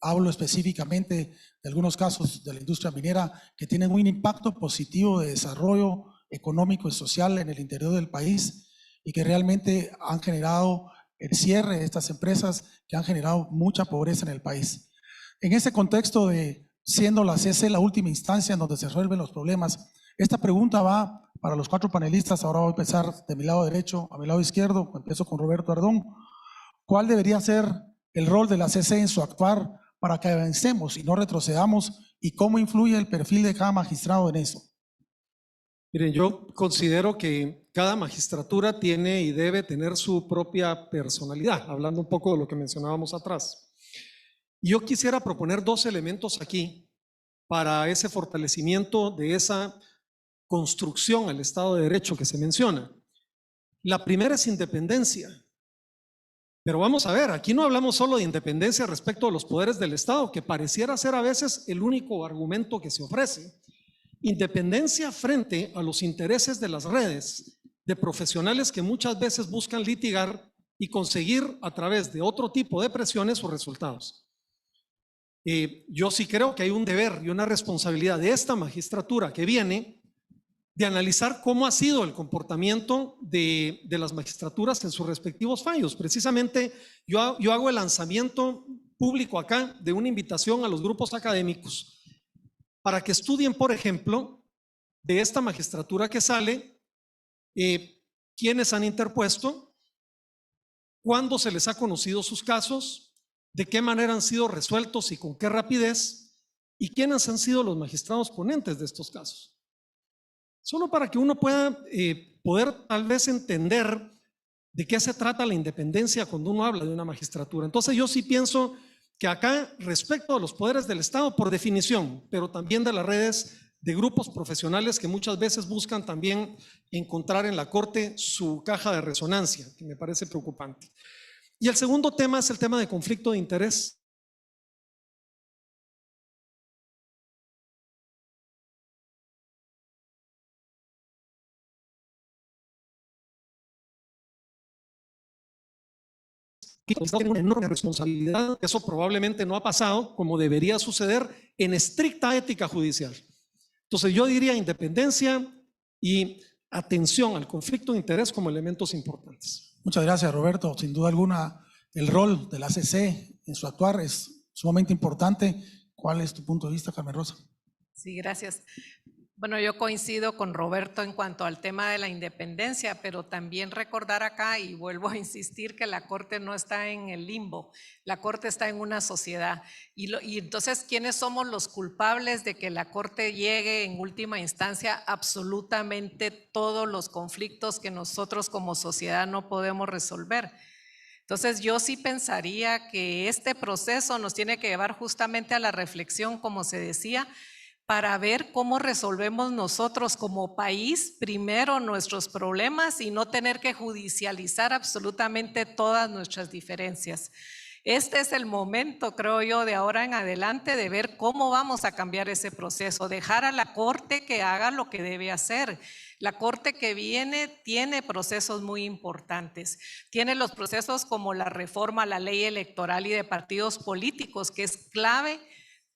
S2: Hablo específicamente de algunos casos de la industria minera que tienen un impacto positivo de desarrollo económico y social en el interior del país y que realmente han generado el cierre de estas empresas que han generado mucha pobreza en el país. En ese contexto de siendo la CC la última instancia en donde se resuelven los problemas, esta pregunta va para los 4 panelistas. Ahora voy a empezar de mi lado derecho a mi lado izquierdo. Empiezo con Roberto Ardón. ¿Cuál debería ser el rol de la CC en su actuar para que avancemos y no retrocedamos? ¿Y cómo influye el perfil de cada magistrado en eso?
S6: Miren, yo considero que cada magistratura tiene y debe tener su propia personalidad, hablando un poco de lo que mencionábamos atrás. Yo quisiera proponer 2 elementos aquí para ese fortalecimiento de esa construcción al Estado de Derecho que se menciona. La primera es independencia. Pero vamos a ver, aquí no hablamos solo de independencia respecto a los poderes del Estado, que pareciera ser a veces el único argumento que se ofrece. Independencia frente a los intereses de las redes, de profesionales que muchas veces buscan litigar y conseguir a través de otro tipo de presiones sus resultados. Yo sí creo que hay un deber y una responsabilidad de esta magistratura que viene de analizar cómo ha sido el comportamiento de las magistraturas en sus respectivos fallos. Precisamente yo hago el lanzamiento público acá de una invitación a los grupos académicos para que estudien, por ejemplo, de esta magistratura que sale, quiénes han interpuesto, cuándo se les ha conocido sus casos, de qué manera han sido resueltos y con qué rapidez, y quiénes han sido los magistrados ponentes de estos casos. Solo para que uno pueda poder tal vez entender de qué se trata la independencia cuando uno habla de una magistratura. Entonces yo sí pienso que acá, respecto a los poderes del Estado, por definición, pero también de las redes de grupos profesionales que muchas veces buscan también encontrar en la Corte su caja de resonancia, que me parece preocupante. Y el segundo tema es el tema de conflicto de interés. Tienen una enorme responsabilidad. Eso probablemente no ha pasado como debería suceder en estricta ética judicial. Entonces yo diría independencia y atención al conflicto de interés como elementos importantes.
S2: Muchas gracias, Roberto. Sin duda alguna, el rol de la CC en su actuar es sumamente importante. ¿Cuál es tu punto de vista, Carmen Rosa?
S3: Sí, gracias. Bueno, yo coincido con Roberto en cuanto al tema de la independencia, pero también recordar acá, y vuelvo a insistir, que la Corte no está en el limbo, la Corte está en una sociedad. Y entonces, ¿quiénes somos los culpables de que la Corte llegue en última instancia absolutamente todos los conflictos que nosotros como sociedad no podemos resolver? Entonces, yo sí pensaría que este proceso nos tiene que llevar justamente a la reflexión, como se decía, para ver cómo resolvemos nosotros como país primero nuestros problemas y no tener que judicializar absolutamente todas nuestras diferencias. Este es el momento, creo yo, de ahora en adelante de ver cómo vamos a cambiar ese proceso, dejar a la Corte que haga lo que debe hacer. La Corte que viene tiene procesos muy importantes, tiene los procesos como la reforma a la ley electoral y de partidos políticos, que es clave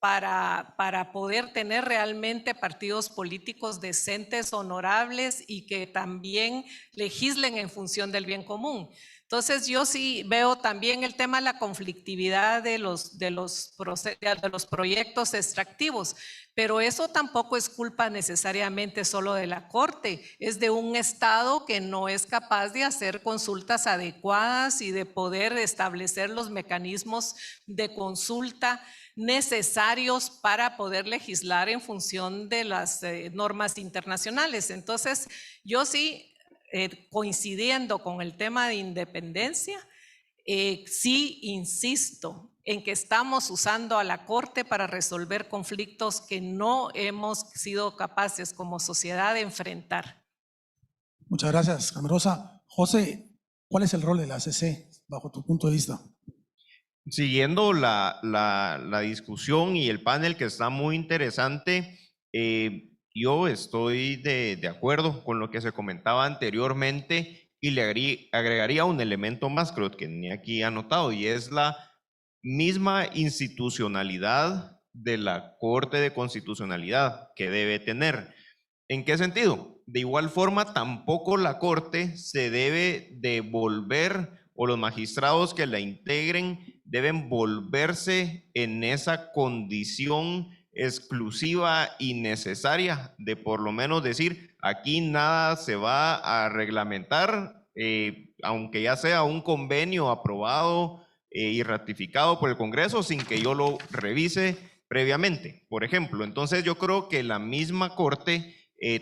S3: para poder tener realmente partidos políticos decentes, honorables y que también legislen en función del bien común. Entonces yo sí veo también el tema de la conflictividad de los proyectos extractivos, pero eso tampoco es culpa necesariamente solo de la Corte, es de un Estado que no es capaz de hacer consultas adecuadas y de poder establecer los mecanismos de consulta necesarios para poder legislar en función de las normas internacionales. Entonces, yo sí, coincidiendo con el tema de independencia, sí insisto en que estamos usando a la Corte para resolver conflictos que no hemos sido capaces como sociedad de enfrentar.
S2: Muchas gracias, Camerosa. José, ¿cuál es el rol de la ACC bajo tu punto de vista?
S4: Siguiendo la discusión y el panel que está muy interesante, yo estoy de acuerdo con lo que se comentaba anteriormente y le agregaría un elemento más, creo que tenía aquí anotado, y es la misma institucionalidad de la Corte de Constitucionalidad que debe tener. ¿En qué sentido? De igual forma, tampoco la Corte se debe de volver, o los magistrados que la integren deben volverse en esa condición exclusiva y necesaria de por lo menos decir, aquí nada se va a reglamentar, aunque ya sea un convenio aprobado y ratificado por el Congreso sin que yo lo revise previamente, por ejemplo. Entonces yo creo que la misma Corte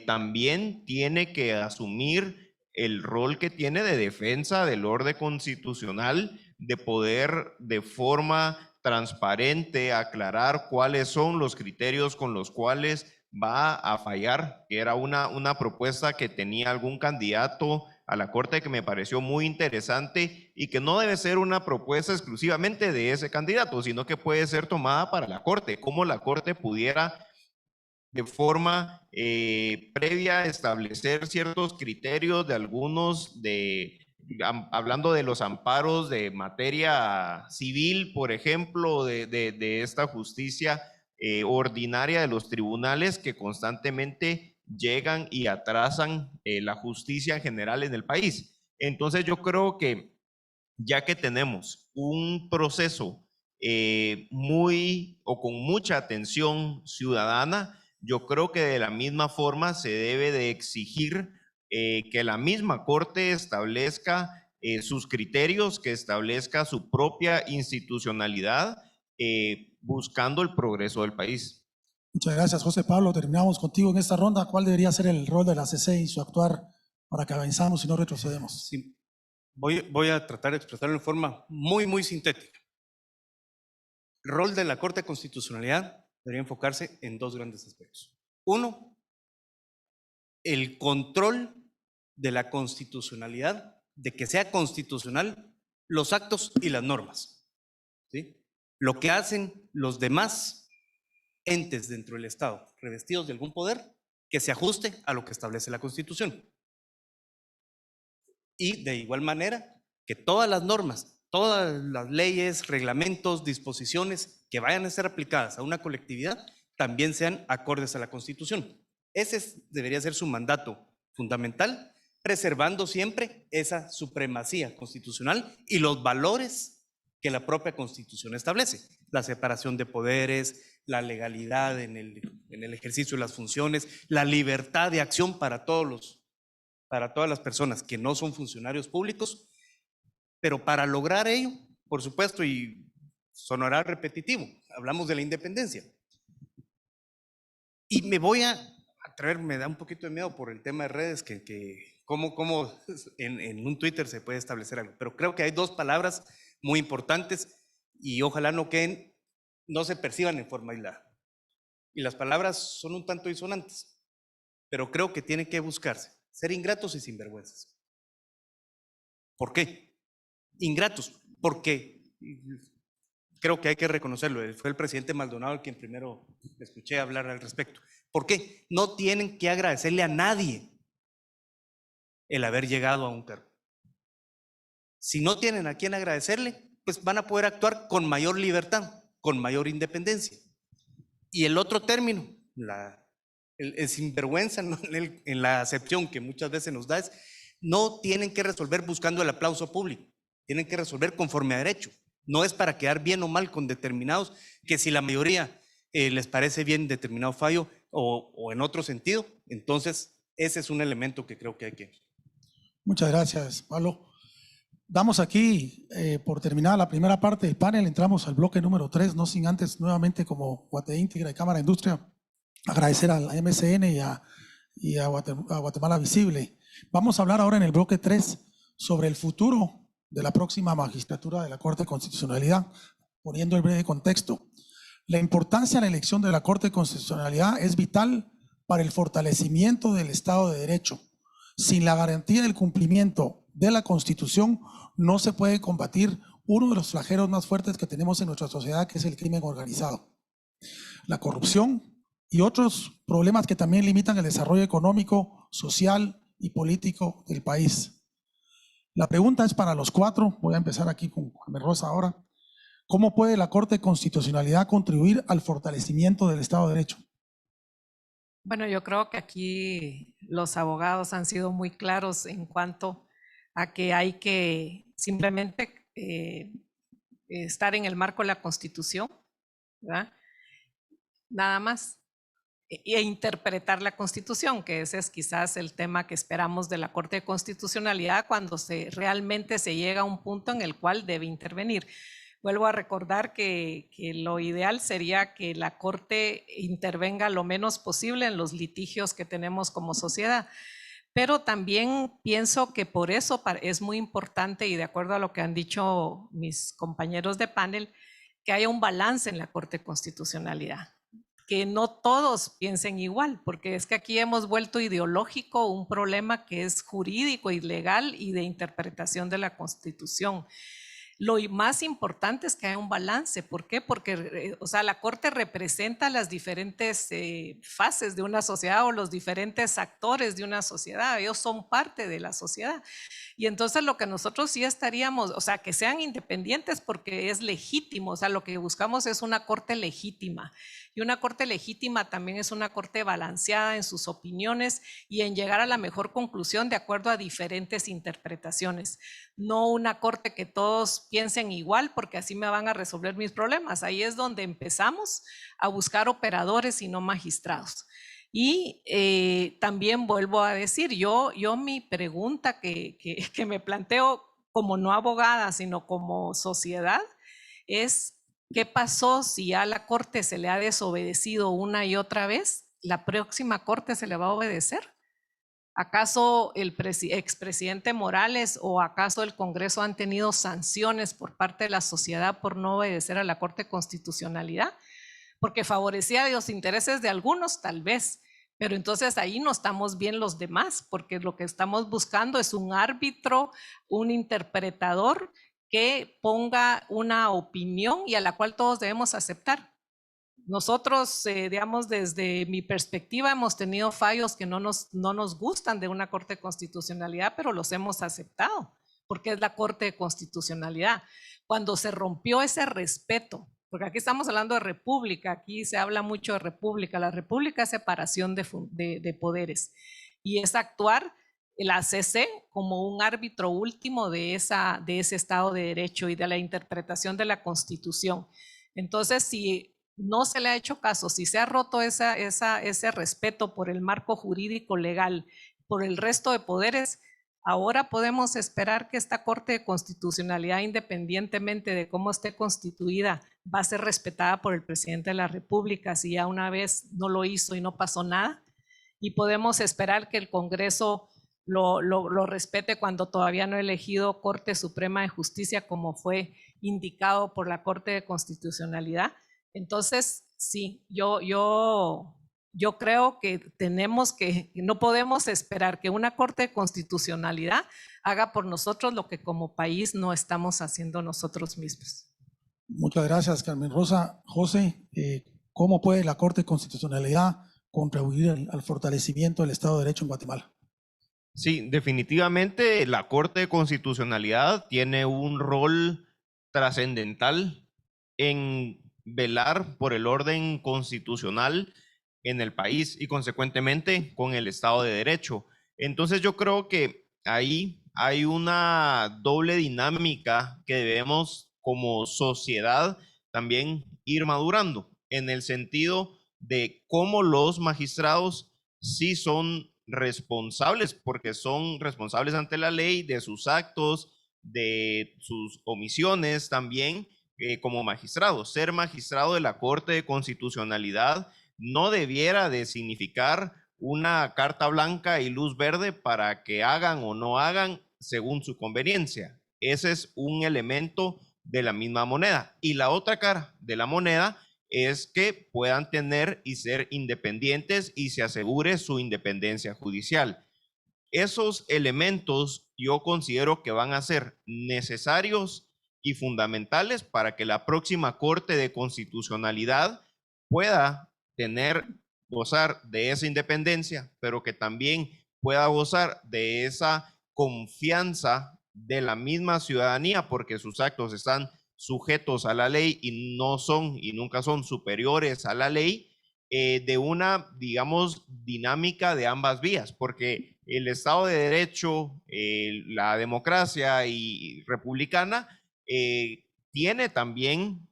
S4: también tiene que asumir el rol que tiene de defensa del orden constitucional, de poder de forma transparente aclarar cuáles son los criterios con los cuales va a fallar, que era una propuesta que tenía algún candidato a la Corte que me pareció muy interesante y que no debe ser una propuesta exclusivamente de ese candidato, sino que puede ser tomada para la Corte, cómo la Corte pudiera de forma previa establecer ciertos criterios de algunos hablando de los amparos de materia civil, por ejemplo, de esta justicia ordinaria de los tribunales que constantemente llegan y atrasan la justicia en general en el país. Entonces yo creo que ya que tenemos un proceso con mucha atención ciudadana, yo creo que de la misma forma se debe de exigir que la misma Corte establezca sus criterios, que establezca su propia institucionalidad, buscando el progreso del país.
S2: Muchas gracias, José Pablo. Terminamos contigo en esta ronda. ¿Cuál debería ser el rol de la ACC y su actuar para que avanzamos y no retrocedemos?
S5: Sí. Voy a tratar de expresarlo en forma muy sintética. El rol de la Corte de Constitucionalidad debería enfocarse en dos grandes aspectos. Uno, el control de la constitucionalidad, de que sea constitucional los actos y las normas, ¿sí? Lo que hacen los demás entes dentro del Estado, revestidos de algún poder, que se ajuste a lo que establece la Constitución. Y de igual manera, que todas las normas, todas las leyes, reglamentos, disposiciones que vayan a ser aplicadas a una colectividad también sean acordes a la Constitución. Ese debería ser su mandato fundamental, preservando siempre esa supremacía constitucional y los valores que la propia Constitución establece. La separación de poderes, la legalidad en el ejercicio de las funciones, la libertad de acción para todas las personas que no son funcionarios públicos. Pero para lograr ello, por supuesto, y sonará repetitivo, hablamos de la independencia. Y me voy a atrever, me da un poquito de miedo por el tema de redes, cómo en un Twitter se puede establecer algo. Pero creo que hay dos palabras muy importantes y ojalá no se perciban en forma aislada. Y las palabras son un tanto disonantes, pero creo que tiene que buscarse ser ingratos y sinvergüenzas. ¿Por qué? Ingratos, porque creo que hay que reconocerlo, fue el presidente Maldonado el quien primero escuché hablar al respecto. ¿Por qué? No tienen que agradecerle a nadie el haber llegado a un cargo. Si no tienen a quien agradecerle, pues van a poder actuar con mayor libertad, con mayor independencia. Y el otro término, el sinvergüenza, ¿no? en la acepción que muchas veces nos da es, no tienen que resolver buscando el aplauso público, tienen que resolver conforme a derecho. No es para quedar bien o mal con determinados, que si la mayoría les parece bien determinado fallo o en otro sentido, entonces ese es un elemento que creo que hay que...
S2: Muchas gracias, Pablo. Damos aquí, por terminada la primera parte del panel, entramos al bloque número 3, no sin antes nuevamente como Guate Íntegra y Cámara de Industria, agradecer a la MCN y a Guatemala Visible. Vamos a hablar ahora en el bloque 3 sobre el futuro de la próxima magistratura de la Corte de Constitucionalidad, poniendo el breve contexto. La importancia de la elección de la Corte de Constitucionalidad es vital para el fortalecimiento del Estado de Derecho. Sin la garantía del cumplimiento de la Constitución, no se puede combatir uno de los flagelos más fuertes que tenemos en nuestra sociedad, que es el crimen organizado, la corrupción y otros problemas que también limitan el desarrollo económico, social y político del país. La pregunta es para los cuatro, voy a empezar aquí con Carmen Rosa ahora. ¿Cómo puede la Corte de Constitucionalidad contribuir al fortalecimiento del Estado de Derecho?
S3: Bueno, yo creo que aquí los abogados han sido muy claros en cuanto a que hay que simplemente estar en el marco de la Constitución, ¿verdad? Nada más. E interpretar la Constitución, que ese es quizás el tema que esperamos de la Corte de Constitucionalidad cuando realmente se llega a un punto en el cual debe intervenir. Vuelvo a recordar que lo ideal sería que la Corte intervenga lo menos posible en los litigios que tenemos como sociedad. Pero también pienso que por eso es muy importante, y de acuerdo a lo que han dicho mis compañeros de panel, que haya un balance en la Corte de Constitucionalidad, que no todos piensen igual, porque es que aquí hemos vuelto ideológico un problema que es jurídico y legal y de interpretación de la Constitución. Lo más importante es que haya un balance. ¿Por qué? Porque la Corte representa las diferentes fases de una sociedad o los diferentes actores de una sociedad. Ellos son parte de la sociedad. Y entonces lo que nosotros sí estaríamos, que sean independientes porque es legítimo. Lo que buscamos es una Corte legítima. Y una Corte legítima también es una Corte balanceada en sus opiniones y en llegar a la mejor conclusión de acuerdo a diferentes interpretaciones. No una Corte que todos piensen igual, porque así me van a resolver mis problemas. Ahí es donde empezamos a buscar operadores y no magistrados. Y también vuelvo a decir, yo mi pregunta que me planteo como no abogada, sino como sociedad, es ¿qué pasó si a la Corte se le ha desobedecido una y otra vez? ¿La próxima Corte se le va a obedecer? ¿Acaso el expresidente Morales o acaso el Congreso han tenido sanciones por parte de la sociedad por no obedecer a la Corte de Constitucionalidad? Porque favorecía los intereses de algunos, tal vez, pero entonces ahí no estamos bien los demás, porque lo que estamos buscando es un árbitro, un interpretador que ponga una opinión y a la cual todos debemos aceptar. Nosotros, digamos, desde mi perspectiva, hemos tenido fallos que no nos gustan de una Corte de Constitucionalidad, pero los hemos aceptado, porque es la Corte de Constitucionalidad. Cuando se rompió ese respeto, porque aquí estamos hablando de república, aquí se habla mucho de república. La república es separación de poderes y es actuar la CC como un árbitro último de ese Estado de Derecho y de la interpretación de la Constitución. Entonces, si no se le ha hecho caso, si se ha roto ese respeto por el marco jurídico legal, por el resto de poderes, ahora podemos esperar que esta Corte de Constitucionalidad, independientemente de cómo esté constituida, va a ser respetada por el presidente de la República si ya una vez no lo hizo y no pasó nada. Y podemos esperar que el Congreso lo respete cuando todavía no ha elegido Corte Suprema de Justicia como fue indicado por la Corte de Constitucionalidad. Entonces, sí, yo creo que no podemos esperar que una Corte de Constitucionalidad haga por nosotros lo que como país no estamos haciendo nosotros mismos.
S2: Muchas gracias, Carmen Rosa. José, ¿cómo puede la Corte de Constitucionalidad contribuir al fortalecimiento del Estado de Derecho en Guatemala?
S4: Sí, definitivamente la Corte de Constitucionalidad tiene un rol trascendental en velar por el orden constitucional en el país y consecuentemente con el Estado de Derecho. Entonces yo creo que ahí hay una doble dinámica que debemos como sociedad también ir madurando, en el sentido de cómo los magistrados sí son responsables, porque son responsables ante la ley de sus actos, de sus omisiones también, como magistrado. Ser magistrado de la Corte de Constitucionalidad no debiera de significar una carta blanca y luz verde para que hagan o no hagan según su conveniencia. Ese es un elemento de la misma moneda. Y la otra cara de la moneda es que puedan tener y ser independientes y se asegure su independencia judicial. Esos elementos yo considero que van a ser necesarios y fundamentales para que la próxima Corte de Constitucionalidad pueda gozar de esa independencia, pero que también pueda gozar de esa confianza de la misma ciudadanía, porque sus actos están sujetos a la ley y no son y nunca son superiores a la ley, de una, digamos, dinámica de ambas vías, porque el Estado de Derecho, la democracia y republicana, tiene también,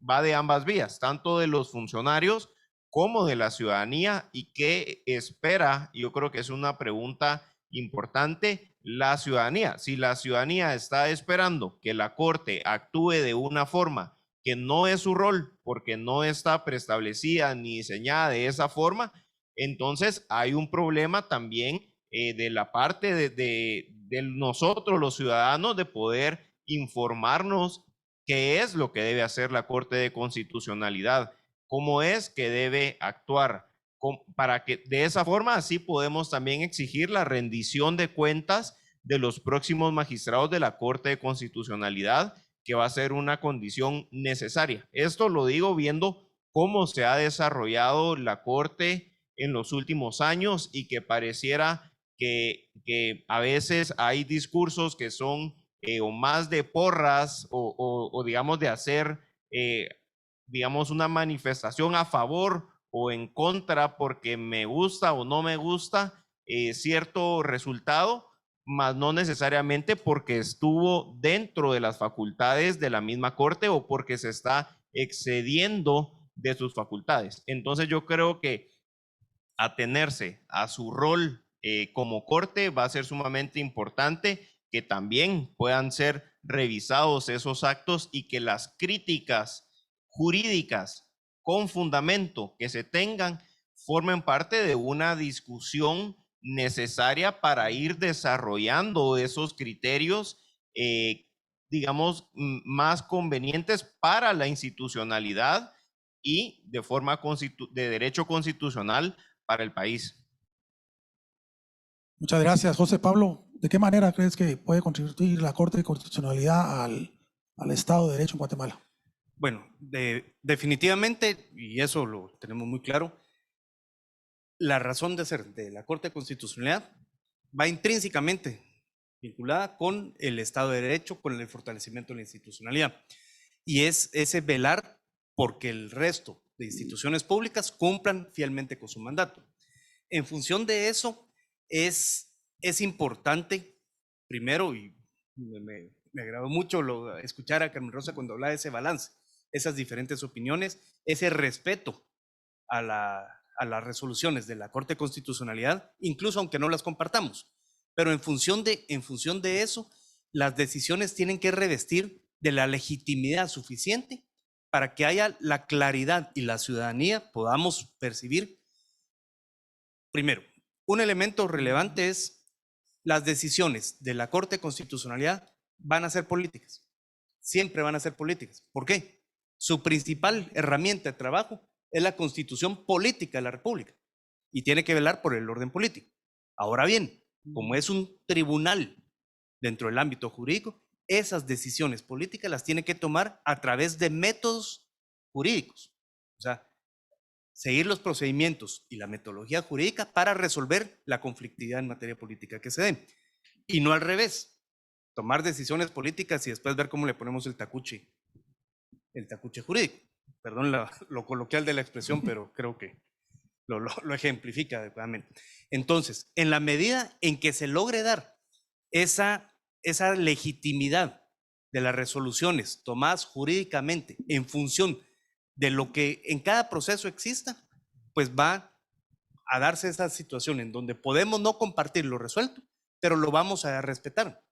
S4: va de ambas vías, tanto de los funcionarios como de la ciudadanía. ¿Y qué espera? Yo creo que es una pregunta importante, la ciudadanía. Si la ciudadanía está esperando que la Corte actúe de una forma que no es su rol, porque no está preestablecida ni diseñada de esa forma, entonces hay un problema también de la parte de nosotros los ciudadanos de poder informarnos qué es lo que debe hacer la Corte de Constitucionalidad, cómo es que debe actuar, para que de esa forma así podemos también exigir la rendición de cuentas de los próximos magistrados de la Corte de Constitucionalidad, que va a ser una condición necesaria. Esto lo digo viendo cómo se ha desarrollado la Corte en los últimos años y que pareciera que a veces hay discursos que son o más de porras o digamos de hacer digamos una manifestación a favor o en contra porque me gusta o no me gusta cierto resultado, mas no necesariamente porque estuvo dentro de las facultades de la misma Corte o porque se está excediendo de sus facultades. Entonces yo creo que atenerse a su rol como Corte va a ser sumamente importante, que también puedan ser revisados esos actos y que las críticas jurídicas con fundamento que se tengan formen parte de una discusión necesaria para ir desarrollando esos criterios, digamos, más convenientes para la institucionalidad y de forma de derecho constitucional para el país.
S2: Muchas gracias, José Pablo. ¿De qué manera crees que puede contribuir la Corte de Constitucionalidad al Estado de Derecho en Guatemala?
S5: Bueno, definitivamente, y eso lo tenemos muy claro, la razón de ser de la Corte de Constitucionalidad va intrínsecamente vinculada con el Estado de Derecho, con el fortalecimiento de la institucionalidad. Y es ese velar porque el resto de instituciones públicas cumplan fielmente con su mandato. En función de eso, es importante, primero, y me agradó mucho escuchar a Carmen Rosa cuando hablaba de ese balance, esas diferentes opiniones, ese respeto a las resoluciones de la Corte de Constitucionalidad, incluso aunque no las compartamos. Pero en función de eso, las decisiones tienen que revestir de la legitimidad suficiente para que haya la claridad y la ciudadanía podamos percibir. Primero, un elemento relevante es las decisiones de la Corte de Constitucionalidad van a ser políticas. Siempre van a ser políticas. ¿Por qué? Su principal herramienta de trabajo es la Constitución política de la República y tiene que velar por el orden político. Ahora bien, como es un tribunal dentro del ámbito jurídico, esas decisiones políticas las tiene que tomar a través de métodos jurídicos. O sea, seguir los procedimientos y la metodología jurídica para resolver la conflictividad en materia política que se dé. Y no al revés, tomar decisiones políticas y después ver cómo le ponemos el tacuche jurídico. Perdón lo coloquial de la expresión, pero creo que lo ejemplifica adecuadamente. Entonces, en la medida en que se logre dar esa legitimidad de las resoluciones tomadas jurídicamente en función de lo que en cada proceso exista, pues va a darse esa situación en donde podemos no compartir lo resuelto, pero lo vamos a respetar.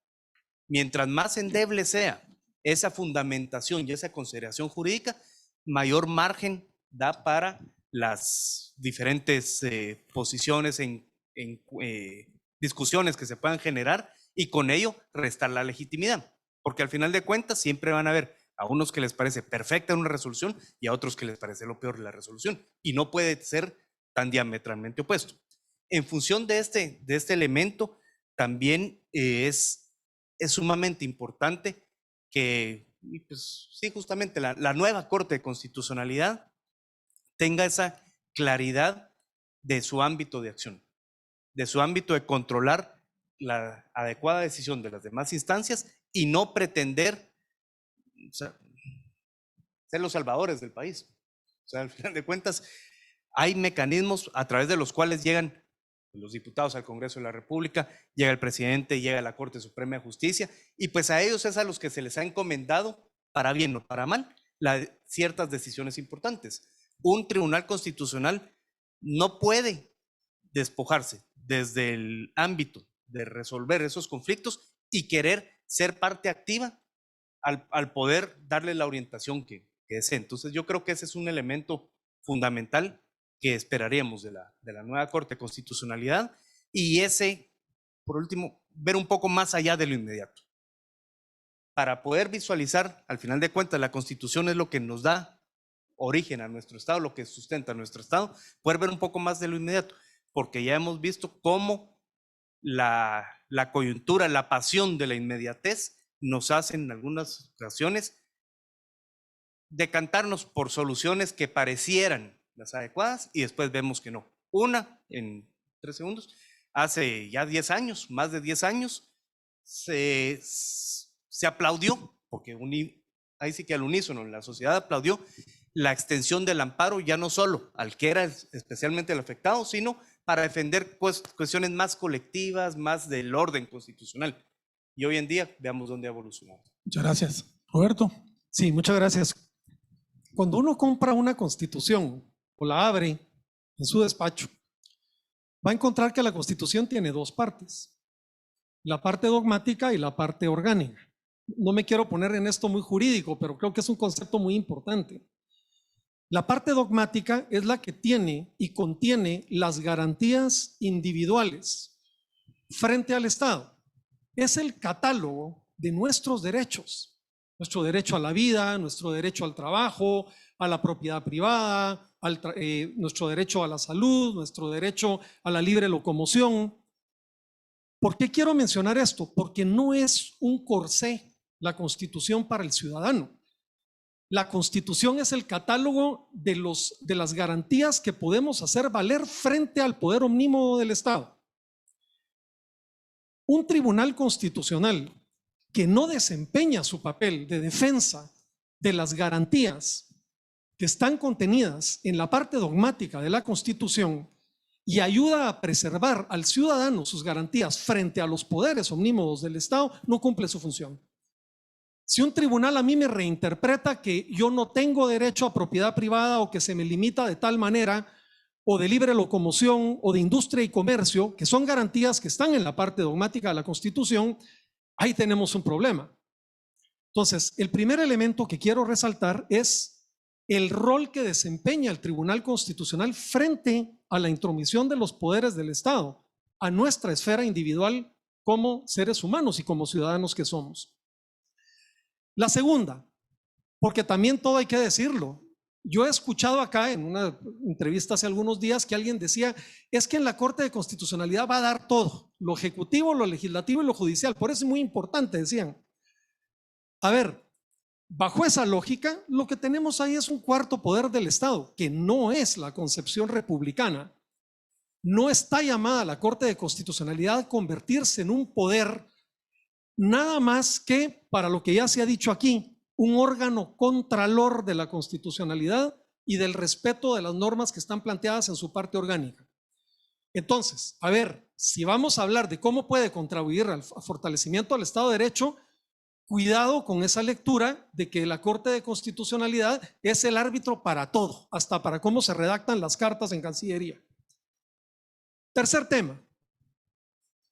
S5: Mientras más endeble sea esa fundamentación y esa consideración jurídica, mayor margen da para las diferentes posiciones en discusiones que se puedan generar y con ello restar la legitimidad. Porque al final de cuentas siempre van a haber a unos que les parece perfecta una resolución y a otros que les parece lo peor de la resolución. Y no puede ser tan diametralmente opuesto. En función de este elemento, también es sumamente importante que, y pues, sí, justamente la nueva Corte de Constitucionalidad tenga esa claridad de su ámbito de acción, de su ámbito de controlar la adecuada decisión de las demás instancias y no pretender, o sea, ser los salvadores del país. O sea, al final de cuentas, hay mecanismos a través de los cuales llegan los diputados al Congreso de la República, llega el presidente, llega a la Corte Suprema de Justicia, y pues a ellos es a los que se les ha encomendado, para bien o para mal, ciertas decisiones importantes. Un tribunal constitucional no puede despojarse desde el ámbito de resolver esos conflictos y querer ser parte activa al poder darle la orientación que desee. Entonces yo creo que ese es un elemento fundamental que esperaríamos de la nueva Corte de Constitucionalidad, y ese, por último, ver un poco más allá de lo inmediato. Para poder visualizar, al final de cuentas, la Constitución es lo que nos da origen a nuestro Estado, lo que sustenta a nuestro Estado, poder ver un poco más de lo inmediato, porque ya hemos visto cómo la coyuntura, la pasión de la inmediatez nos hace en algunas ocasiones decantarnos por soluciones que parecieran las adecuadas y después vemos que no. Una, en 3 segundos, hace ya 10 años, más de 10 años, se aplaudió, porque ahí sí que al unísono la sociedad aplaudió la extensión del amparo, ya no solo al que era especialmente el afectado, sino para defender cuestiones más colectivas, más del orden constitucional. Y hoy en día veamos dónde ha evolucionado.
S2: Muchas gracias. Roberto.
S6: Sí, muchas gracias. Cuando uno compra una constitución o la abre en su despacho, va a encontrar que la Constitución tiene 2 partes, la parte dogmática y la parte orgánica. No me quiero poner en esto muy jurídico, pero creo que es un concepto muy importante. La parte dogmática es la que tiene y contiene las garantías individuales frente al Estado. Es el catálogo de nuestros derechos. Nuestro derecho a la vida, nuestro derecho al trabajo, a la propiedad privada, nuestro derecho a la salud, nuestro derecho a la libre locomoción. ¿Por qué quiero mencionar esto? Porque no es un corsé la Constitución para el ciudadano. La Constitución es el catálogo de las garantías que podemos hacer valer frente al poder omnímodo del Estado. Un tribunal constitucional que no desempeña su papel de defensa de las garantías que están contenidas en la parte dogmática de la Constitución y ayuda a preservar al ciudadano sus garantías frente a los poderes omnímodos del Estado, no cumple su función. Si un tribunal a mí me reinterpreta que yo no tengo derecho a propiedad privada o que se me limita de tal manera, o de libre locomoción o de industria y comercio, que son garantías que están en la parte dogmática de la Constitución, ahí tenemos un problema. Entonces, el primer elemento que quiero resaltar es el rol que desempeña el Tribunal Constitucional frente a la intromisión de los poderes del Estado, a nuestra esfera individual como seres humanos y como ciudadanos que somos. La segunda, porque también todo hay que decirlo. Yo he escuchado acá en una entrevista hace algunos días que alguien decía, es que en la Corte de Constitucionalidad va a dar todo, lo ejecutivo, lo legislativo y lo judicial, por eso es muy importante, decían. A ver, bajo esa lógica, lo que tenemos ahí es un cuarto poder del Estado, que no es la concepción republicana. No está llamada la Corte de Constitucionalidad a convertirse en un poder nada más que, para lo que ya se ha dicho aquí, un órgano contralor de la constitucionalidad y del respeto de las normas que están planteadas en su parte orgánica. Entonces, a ver, si vamos a hablar de cómo puede contribuir al fortalecimiento del Estado de Derecho, cuidado con esa lectura de que la Corte de Constitucionalidad es el árbitro para todo, hasta para cómo se redactan las cartas en Cancillería. Tercer tema.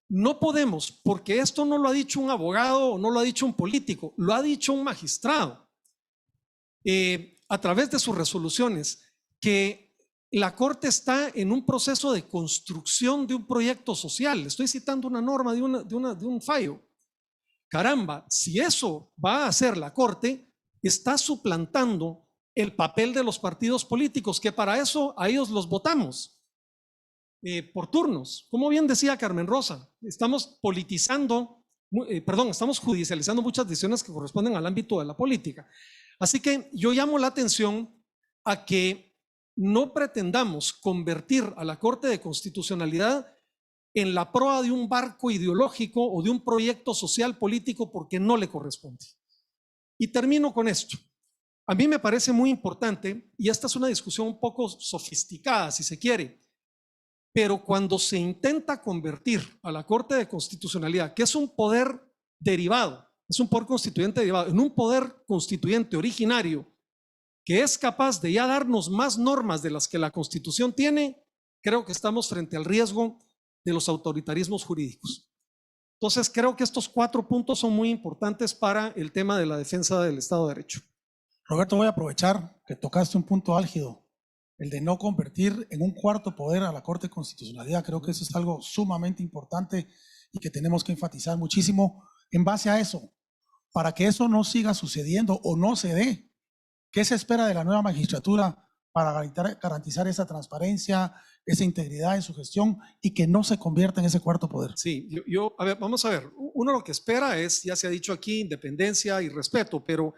S6: No podemos, porque esto no lo ha dicho un abogado o no lo ha dicho un político, lo ha dicho un magistrado a través de sus resoluciones, que la Corte está en un proceso de construcción de un proyecto social. Estoy citando una norma de un fallo. Caramba, si eso va a hacer la Corte, está suplantando el papel de los partidos políticos, que para eso a ellos los votamos. por turnos. Como bien decía Carmen Rosa, estamos politizando, estamos judicializando muchas decisiones que corresponden al ámbito de la política. Así que yo llamo la atención a que no pretendamos convertir a la Corte de Constitucionalidad en la proa de un barco ideológico o de un proyecto social político porque no le corresponde. Y termino con esto. A mí me parece muy importante, y esta es una discusión un poco sofisticada, si se quiere, pero cuando se intenta convertir a la Corte de Constitucionalidad, que es un poder derivado, es un poder constituyente derivado, en un poder constituyente originario, que es capaz de ya darnos más normas de las que la Constitución tiene, creo que estamos frente al riesgo de los autoritarismos jurídicos. Entonces, creo que estos 4 puntos son muy importantes para el tema de la defensa del Estado de Derecho.
S2: Roberto, voy a aprovechar que tocaste un punto álgido, el de no convertir en un cuarto poder a la Corte de Constitucionalidad. Creo que eso es algo sumamente importante y que tenemos que enfatizar muchísimo en base a eso, para que eso no siga sucediendo o no se dé. ¿Qué se espera de la nueva magistratura para garantizar esa transparencia, esa integridad en su gestión y que no se convierta en ese cuarto poder?
S6: Sí, a ver, vamos a ver. Uno lo que espera es, ya se ha dicho aquí, independencia y respeto, pero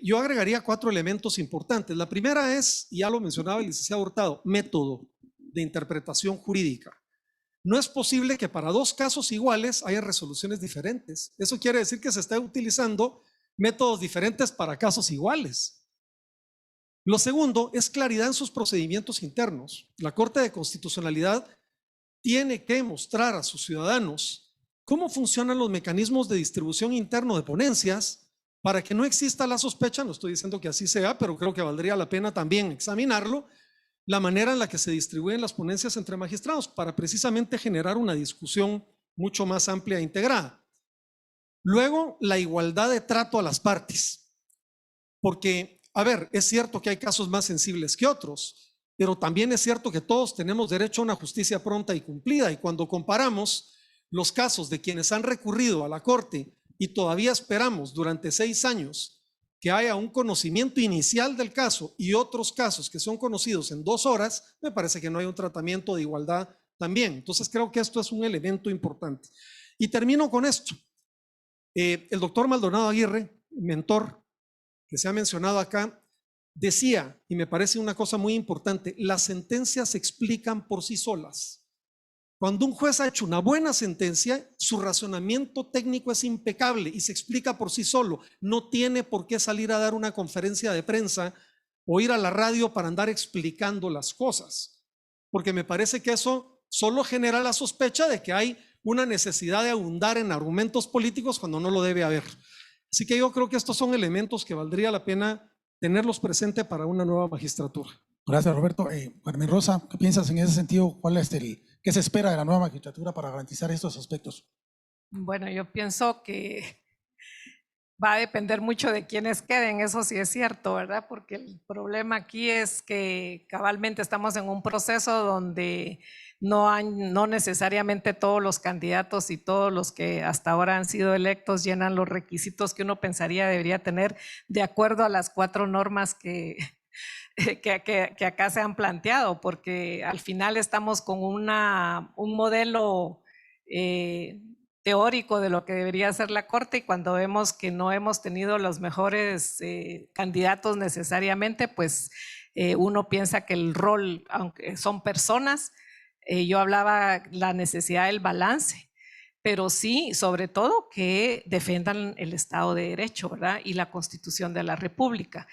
S6: yo agregaría 4 elementos importantes. La primera es, y ya lo mencionaba el licenciado Hurtado, método de interpretación jurídica. No es posible que para 2 casos iguales haya resoluciones diferentes. Eso quiere decir que se está utilizando métodos diferentes para casos iguales. Lo segundo es claridad en sus procedimientos internos. La Corte de Constitucionalidad tiene que mostrar a sus ciudadanos cómo funcionan los mecanismos de distribución interno de ponencias para que no exista la sospecha, no estoy diciendo que así sea, pero creo que valdría la pena también examinarlo, la manera en la que se distribuyen las ponencias entre magistrados para precisamente generar una discusión mucho más amplia e integrada. Luego, la igualdad de trato a las partes, porque a ver, es cierto que hay casos más sensibles que otros, pero también es cierto que todos tenemos derecho a una justicia pronta y cumplida. Y cuando comparamos los casos de quienes han recurrido a la Corte y todavía esperamos durante 6 años que haya un conocimiento inicial del caso y otros casos que son conocidos en 2 horas, me parece que no hay un tratamiento de igualdad también. Entonces creo que esto es un elemento importante. Y termino con esto. El doctor Maldonado Aguirre, mentor, que se ha mencionado acá, decía, y me parece una cosa muy importante, las sentencias se explican por sí solas. Cuando un juez ha hecho una buena sentencia, su razonamiento técnico es impecable y se explica por sí solo. No tiene por qué salir a dar una conferencia de prensa o ir a la radio para andar explicando las cosas, porque me parece que eso solo genera la sospecha de que hay una necesidad de abundar en argumentos políticos cuando no lo debe haber. Así que yo creo que estos son elementos que valdría la pena tenerlos presentes para una nueva magistratura.
S2: Gracias, Roberto. Carmen Rosa, ¿qué piensas en ese sentido? ¿Cuál es qué se espera de la nueva magistratura para garantizar estos aspectos?
S3: Bueno, yo pienso que va a depender mucho de quienes queden, eso sí es cierto, ¿verdad? Porque el problema aquí es que cabalmente estamos en un proceso donde no necesariamente todos los candidatos y todos los que hasta ahora han sido electos llenan los requisitos que uno pensaría debería tener de acuerdo a las 4 normas que acá se han planteado, porque al final estamos con un modelo teórico de lo que debería ser la Corte, y cuando vemos que no hemos tenido los mejores candidatos necesariamente, pues uno piensa que el rol, aunque son personas, yo hablaba la necesidad del balance, pero sí, sobre todo, que defendan el Estado de Derecho, ¿verdad? Y la Constitución de la República.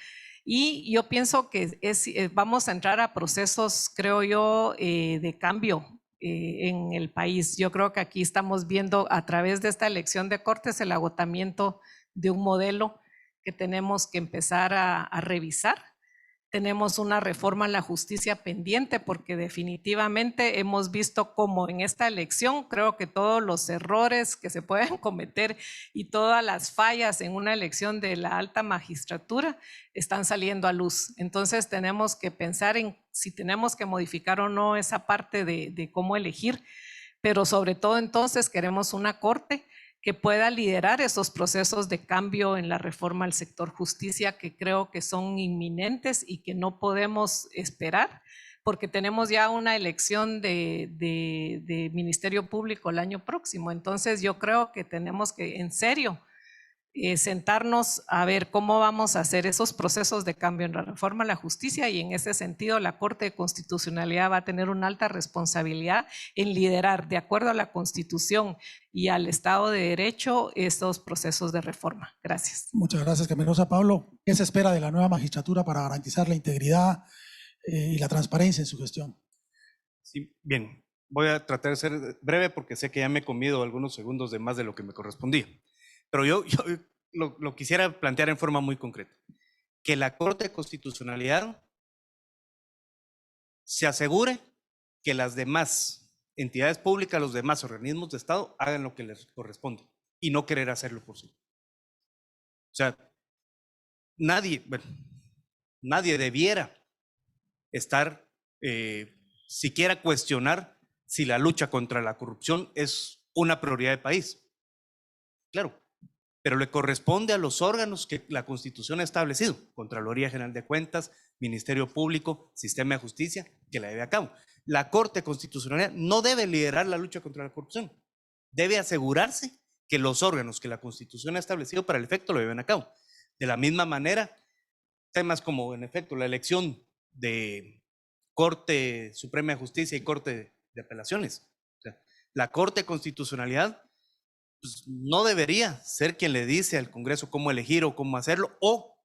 S3: Y yo pienso que vamos a entrar a procesos, creo yo, de cambio en el país. Yo creo que aquí estamos viendo a través de esta elección de Cortes el agotamiento de un modelo que tenemos que empezar a revisar. Tenemos una reforma en la justicia pendiente porque definitivamente hemos visto cómo en esta elección creo que todos los errores que se pueden cometer y todas las fallas en una elección de la alta magistratura están saliendo a luz. Entonces tenemos que pensar en si tenemos que modificar o no esa parte de cómo elegir, pero sobre todo entonces queremos una corte que pueda liderar esos procesos de cambio en la reforma al sector justicia que creo que son inminentes y que no podemos esperar, porque tenemos ya una elección de Ministerio Público el año próximo. Entonces yo creo que tenemos que, en serio, sentarnos a ver cómo vamos a hacer esos procesos de cambio en la reforma a la justicia, y en ese sentido la Corte de Constitucionalidad va a tener una alta responsabilidad en liderar, de acuerdo a la Constitución y al Estado de Derecho, estos procesos de reforma. Gracias.
S2: Muchas gracias, Carmen Rosa. Pablo, ¿qué se espera de la nueva magistratura para garantizar la integridad y la transparencia en su gestión?
S5: Sí, bien, voy a tratar de ser breve porque sé que ya me he comido algunos segundos de más de lo que me correspondía. Pero yo lo quisiera plantear en forma muy concreta. Que la Corte de Constitucionalidad se asegure que las demás entidades públicas, los demás organismos de Estado hagan lo que les corresponde y no querer hacerlo por sí. O sea, nadie debiera estar siquiera cuestionar si la lucha contra la corrupción es una prioridad de país. Claro, pero le corresponde a los órganos que la Constitución ha establecido, Contraloría General de Cuentas, Ministerio Público, Sistema de Justicia, que la lleve a cabo. La Corte Constitucional no debe liderar la lucha contra la corrupción, debe asegurarse que los órganos que la Constitución ha establecido para el efecto lo lleven a cabo. De la misma manera, temas como, en efecto, la elección de Corte Suprema de Justicia y Corte de Apelaciones. O sea, la Corte de Constitucionalidad pues, no debería ser quien le dice al Congreso cómo elegir o cómo hacerlo o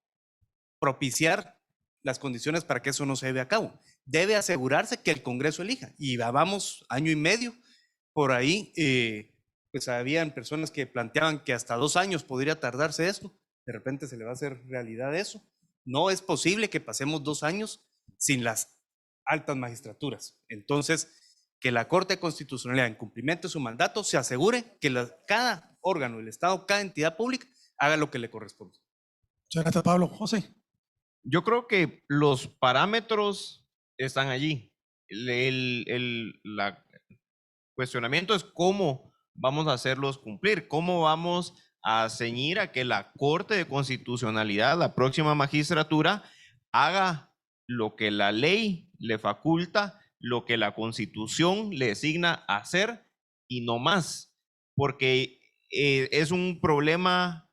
S5: propiciar las condiciones para que eso no se lleve a cabo. Debe asegurarse que el Congreso elija. Y vamos año y medio por ahí, pues habían personas que planteaban que hasta 2 años podría tardarse esto. De repente se le va a hacer realidad eso. No es posible que pasemos 2 años sin las altas magistraturas. Entonces, que la Corte Constitucional, en cumplimiento de su mandato, se asegure que cada órgano del Estado, cada entidad pública, haga lo que le corresponde.
S2: Muchas gracias, Pablo. José.
S4: Yo creo que los parámetros están allí. El cuestionamiento es cómo vamos a hacerlos cumplir, cómo vamos a ceñir a que la Corte de Constitucionalidad, la próxima magistratura, haga lo que la ley le faculta, lo que la Constitución le designa hacer y no más, porque es un problema,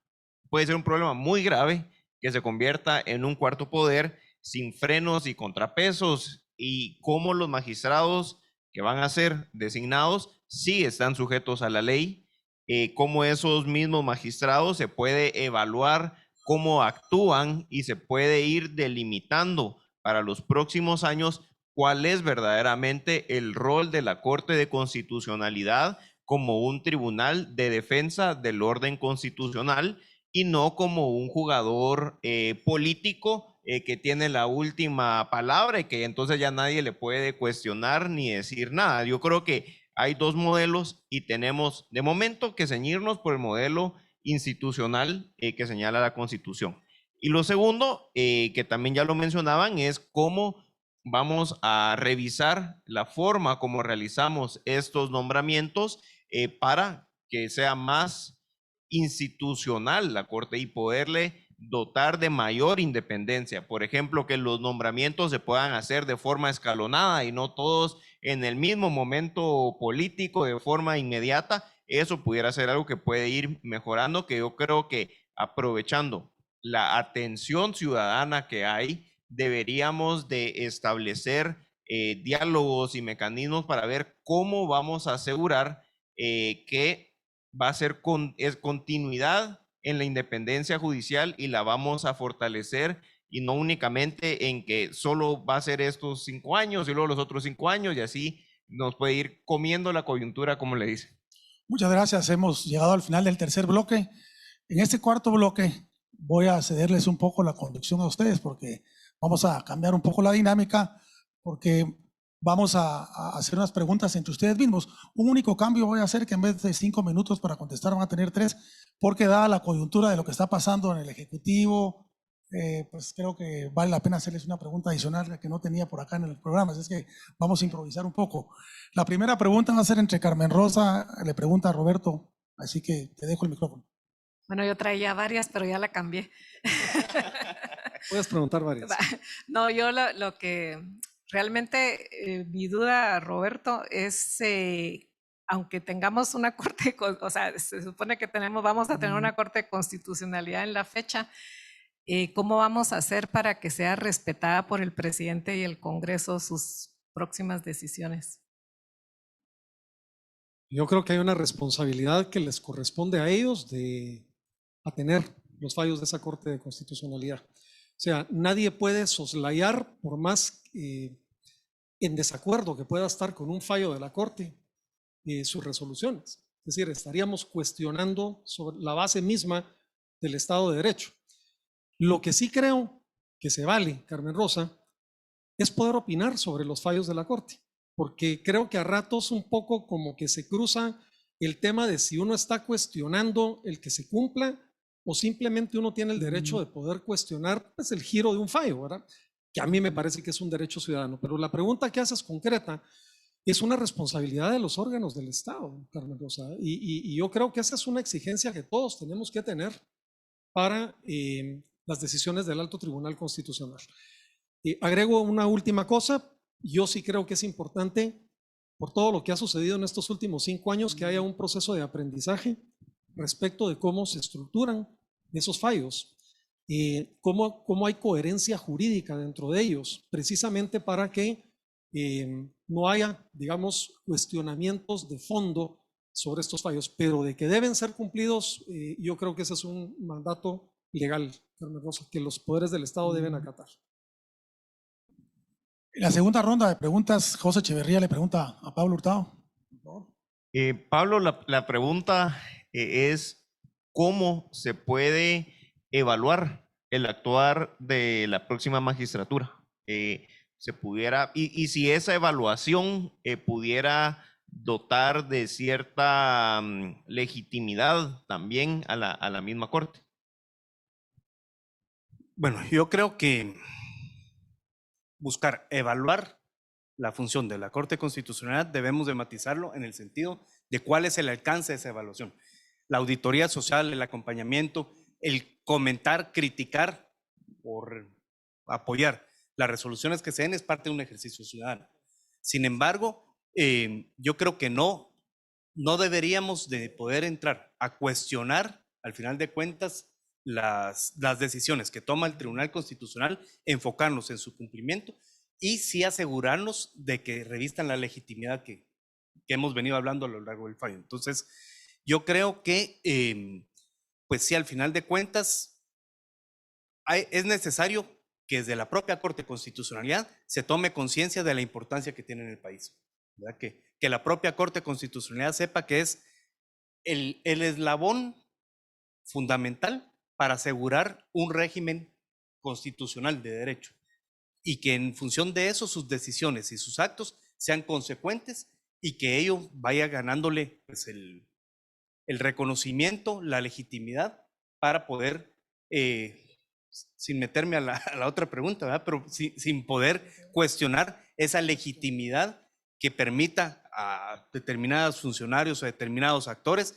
S4: puede ser un problema muy grave que se convierta en un cuarto poder sin frenos y contrapesos, y cómo los magistrados que van a ser designados sí están sujetos a la ley, cómo esos mismos magistrados se puede evaluar cómo actúan y se puede ir delimitando para los próximos años cuál es verdaderamente el rol de la Corte de Constitucionalidad como un tribunal de defensa del orden constitucional y no como un jugador político que tiene la última palabra y que entonces ya nadie le puede cuestionar ni decir nada. Yo creo que hay 2 modelos y tenemos de momento que ceñirnos por el modelo institucional que señala la Constitución. Y lo segundo, que también ya lo mencionaban, es cómo vamos a revisar la forma como realizamos estos nombramientos para que sea más institucional la Corte y poderle dotar de mayor independencia. Por ejemplo, que los nombramientos se puedan hacer de forma escalonada y no todos en el mismo momento político de forma inmediata. Eso pudiera ser algo que puede ir mejorando, que yo creo que aprovechando la atención ciudadana que hay, deberíamos de establecer diálogos y mecanismos para ver cómo vamos a asegurar que va a ser continuidad en la independencia judicial y la vamos a fortalecer, y no únicamente en que solo va a ser estos 5 años y luego los otros 5 años, y así nos puede ir comiendo la coyuntura, como le dice.
S2: Muchas gracias. Hemos llegado al final del tercer bloque. En este cuarto bloque voy a cederles un poco la conducción a ustedes porque vamos a cambiar un poco la dinámica, porque vamos a hacer unas preguntas entre ustedes mismos. Un único cambio voy a hacer, que en vez de 5 minutos para contestar van a tener 3, porque dada la coyuntura de lo que está pasando en el Ejecutivo, pues creo que vale la pena hacerles una pregunta adicional que no tenía por acá en el programa. Es que vamos a improvisar un poco. La primera pregunta va a ser entre Carmen Rosa, le pregunta a Roberto, así que te dejo el micrófono.
S3: Bueno, yo traía varias, pero ya la cambié.
S6: Puedes preguntar varias.
S3: No, yo lo que realmente mi duda, Roberto, es, aunque tengamos una corte, o sea, se supone que vamos a tener una corte de constitucionalidad en la fecha, ¿cómo vamos a hacer para que sea respetada por el presidente y el Congreso sus próximas decisiones?
S6: Yo creo que hay una responsabilidad que les corresponde a ellos de atener los fallos de esa Corte de Constitucionalidad. O sea, nadie puede soslayar, por más en desacuerdo que pueda estar con un fallo de la Corte, sus resoluciones. Es decir, estaríamos cuestionando sobre la base misma del Estado de Derecho. Lo que sí creo que se vale, Carmen Rosa, es poder opinar sobre los fallos de la Corte, porque creo que a ratos un poco como que se cruza el tema de si uno está cuestionando el que se cumpla o simplemente uno tiene el derecho de poder cuestionar pues, el giro de un fallo, ¿verdad? Que a mí me parece que es un derecho ciudadano. Pero la pregunta que haces concreta es una responsabilidad de los órganos del Estado, Carmen Rosa, y yo creo que esa es una exigencia que todos tenemos que tener para las decisiones del Alto Tribunal Constitucional. Agrego una última cosa, yo sí creo que es importante, por todo lo que ha sucedido en estos últimos 5 años, que haya un proceso de aprendizaje respecto de cómo se estructuran esos fallos, cómo hay coherencia jurídica dentro de ellos, precisamente para que no haya, digamos, cuestionamientos de fondo sobre estos fallos, pero de que deben ser cumplidos, yo creo que ese es un mandato legal, Carmen Rosa, que los poderes del Estado deben acatar.
S2: En la segunda ronda de preguntas, José Echeverría le pregunta a Pablo Hurtado.
S4: Pablo, la pregunta es ¿cómo se puede evaluar el actuar de la próxima magistratura? Se pudiera, y si esa evaluación pudiera dotar de cierta legitimidad también a la misma Corte.
S5: Bueno, yo creo que buscar evaluar la función de la Corte Constitucional debemos de matizarlo en el sentido de cuál es el alcance de esa evaluación. La auditoría social, el acompañamiento, el comentar, criticar por apoyar las resoluciones que se den es parte de un ejercicio ciudadano. Sin embargo, yo creo que no deberíamos de poder entrar a cuestionar, al final de cuentas, las decisiones que toma el Tribunal Constitucional, enfocarnos en su cumplimiento y sí asegurarnos de que revistan la legitimidad que hemos venido hablando a lo largo del fallo. Entonces, yo creo que, pues sí, al final de cuentas, es necesario que desde la propia Corte de Constitucionalidad se tome conciencia de la importancia que tiene en el país, ¿verdad? Que la propia Corte de Constitucionalidad sepa que es el eslabón fundamental para asegurar un régimen constitucional de derecho y que en función de eso sus decisiones y sus actos sean consecuentes y que ello vaya ganándole pues, el reconocimiento, la legitimidad para poder, sin meterme a la otra pregunta, ¿verdad? Pero sin poder cuestionar esa legitimidad que permita a determinados funcionarios o determinados actores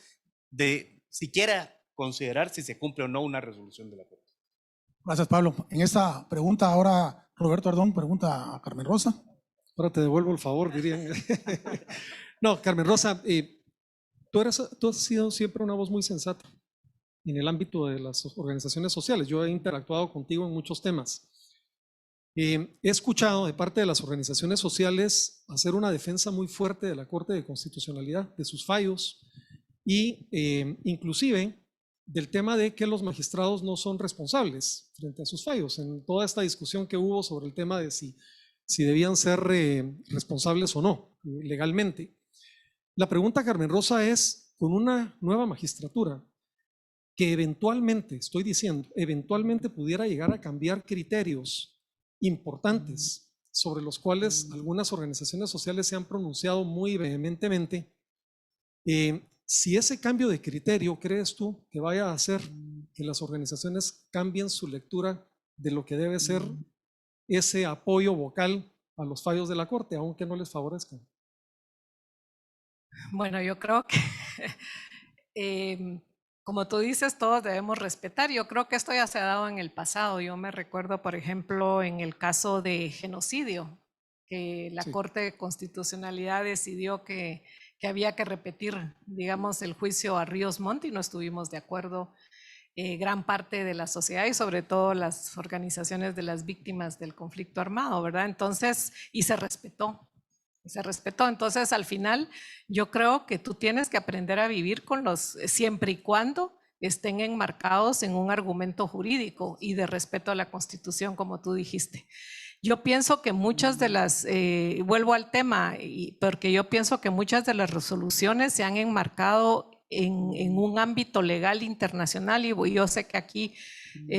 S5: de siquiera considerar si se cumple o no una resolución de la Corte.
S2: Gracias, Pablo. En esta pregunta ahora Roberto Ardón pregunta a Carmen Rosa.
S6: Ahora te devuelvo el favor, dirían. No, Carmen Rosa, tú has sido siempre una voz muy sensata en el ámbito de las organizaciones sociales. Yo he interactuado contigo en muchos temas. He escuchado de parte de las organizaciones sociales hacer una defensa muy fuerte de la Corte de Constitucionalidad, de sus fallos y inclusive del tema de que los magistrados no son responsables frente a sus fallos. En toda esta discusión que hubo sobre el tema de si debían ser responsables o no legalmente. La pregunta, Carmen Rosa, es con una nueva magistratura que eventualmente, estoy diciendo, eventualmente pudiera llegar a cambiar criterios importantes sobre los cuales algunas organizaciones sociales se han pronunciado muy vehementemente. Si ese cambio de criterio, ¿crees tú que vaya a hacer que las organizaciones cambien su lectura de lo que debe ser ese apoyo vocal a los fallos de la Corte, aunque no les favorezcan?
S3: Bueno, yo creo que, como tú dices, todos debemos respetar. Yo creo que esto ya se ha dado en el pasado. Yo me recuerdo, por ejemplo, en el caso de genocidio, que la
S2: Sí.
S3: Corte de Constitucionalidad decidió que había que repetir, digamos, el juicio a Ríos Montt y no estuvimos de acuerdo gran parte de la sociedad y sobre todo las organizaciones de las víctimas del conflicto armado, ¿verdad? Entonces, y se respetó. Entonces, al final, yo creo que tú tienes que aprender a vivir con los, siempre y cuando estén enmarcados en un argumento jurídico y de respeto a la Constitución, como tú dijiste. Yo pienso que muchas de las, vuelvo al tema, porque yo pienso que muchas de las resoluciones se han enmarcado en un ámbito legal internacional y yo sé que aquí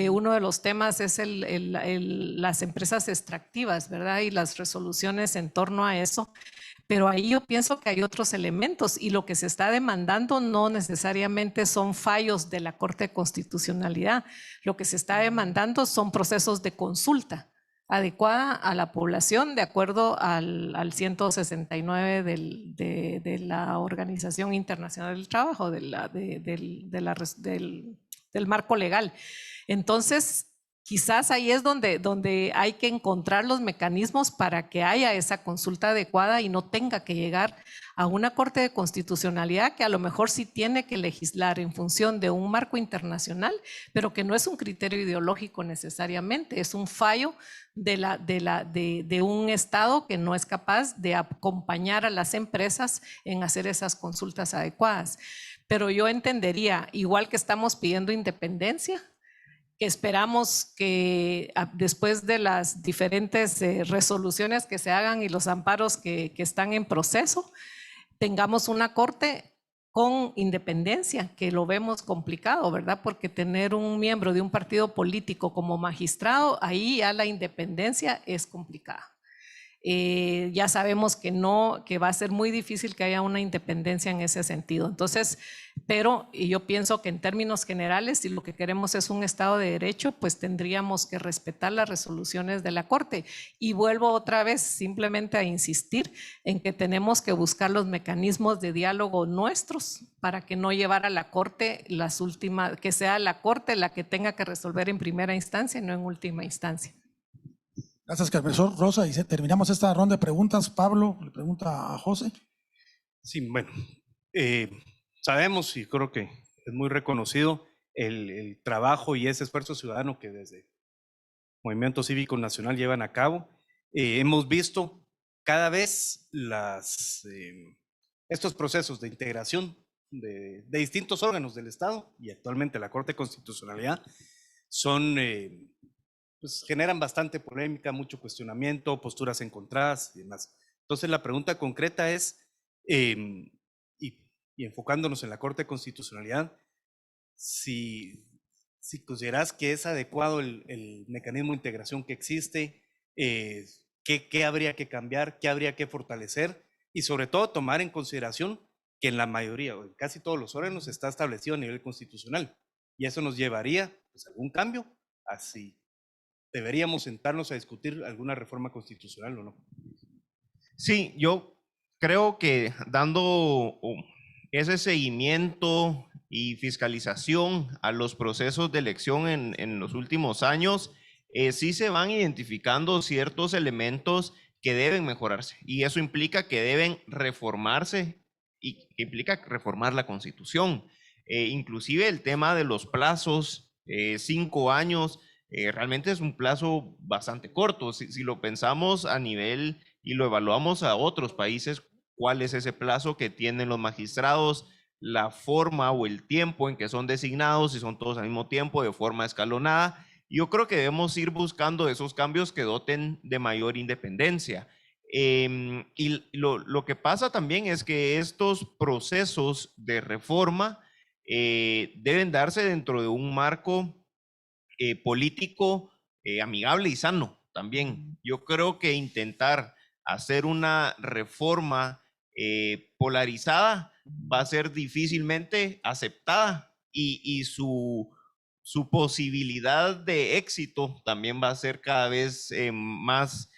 S3: uno de los temas es las empresas extractivas, ¿verdad? Y las resoluciones en torno a eso. Pero ahí yo pienso que hay otros elementos y lo que se está demandando no necesariamente son fallos de la Corte de Constitucionalidad. Lo que se está demandando son procesos de consulta adecuada a la población de acuerdo al 169 de la Organización Internacional del Trabajo, del marco legal. Entonces, quizás ahí es donde hay que encontrar los mecanismos para que haya esa consulta adecuada y no tenga que llegar a una Corte de Constitucionalidad que a lo mejor sí tiene que legislar en función de un marco internacional, pero que no es un criterio ideológico necesariamente, es un fallo de un Estado que no es capaz de acompañar a las empresas en hacer esas consultas adecuadas. Pero yo entendería, igual que estamos pidiendo independencia, que esperamos que después de las diferentes resoluciones que se hagan y los amparos que están en proceso, tengamos una corte con independencia, que lo vemos complicado, ¿verdad? Porque tener un miembro de un partido político como magistrado, ahí ya la independencia es complicada. Ya sabemos que no, que va a ser muy difícil que haya una independencia en ese sentido. Entonces, pero yo pienso que en términos generales, si lo que queremos es un Estado de Derecho, pues tendríamos que respetar las resoluciones de la Corte. Y vuelvo otra vez simplemente a insistir en que tenemos que buscar los mecanismos de diálogo nuestros para que no llevar a la Corte las últimas, que sea la Corte la que tenga que resolver en primera instancia y no en última instancia.
S2: Gracias, profesor Rosa. Y terminamos esta ronda de preguntas. Pablo le pregunta a José.
S5: Sí, bueno, sabemos y creo que es muy reconocido el trabajo y ese esfuerzo ciudadano que desde Movimiento Cívico Nacional llevan a cabo. Hemos visto cada vez estos procesos de integración de distintos órganos del Estado y actualmente la Corte de Constitucionalidad son, pues generan bastante polémica, mucho cuestionamiento, posturas encontradas y demás. Entonces la pregunta concreta es, y enfocándonos en la Corte de Constitucionalidad, si consideras que es adecuado el mecanismo de integración que existe, qué habría que cambiar, qué habría que fortalecer y sobre todo tomar en consideración que en la mayoría o en casi todos los órganos está establecido a nivel constitucional y eso nos llevaría pues, a algún cambio, así deberíamos sentarnos a discutir alguna reforma constitucional o no.
S4: Sí, yo creo que dando ese seguimiento y fiscalización a los procesos de elección en los últimos años, sí se van identificando ciertos elementos que deben mejorarse y eso implica que deben reformarse y implica reformar la Constitución. Inclusive el tema de los plazos, 5 años, realmente es un plazo bastante corto. Si lo pensamos a nivel y lo evaluamos a otros países, cuál es ese plazo que tienen los magistrados, la forma o el tiempo en que son designados, si son todos al mismo tiempo, de forma escalonada. Yo creo que debemos ir buscando esos cambios que doten de mayor independencia. Y lo que pasa también es que estos procesos de reforma deben darse dentro de un marco político amigable y sano también. Yo creo que intentar hacer una reforma polarizada va a ser difícilmente aceptada y su posibilidad de éxito también va a ser cada vez más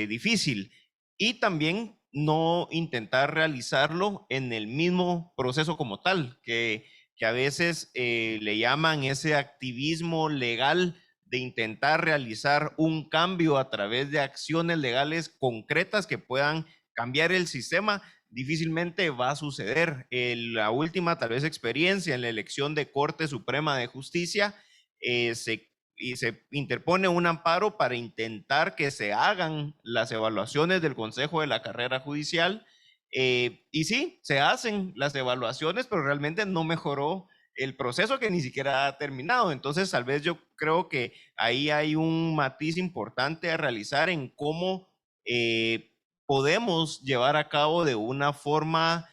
S4: difícil. Y también no intentar realizarlo en el mismo proceso como tal, que a veces le llaman ese activismo legal de intentar realizar un cambio a través de acciones legales concretas que puedan cambiar el sistema, difícilmente va a suceder. La última, tal vez, experiencia en la elección de Corte Suprema de Justicia, se interpone un amparo para intentar que se hagan las evaluaciones del Consejo de la Carrera Judicial. Y sí, se hacen las evaluaciones, pero realmente no mejoró el proceso, que ni siquiera ha terminado. Entonces, tal vez yo creo que ahí hay un matiz importante a realizar en cómo podemos llevar a cabo de una forma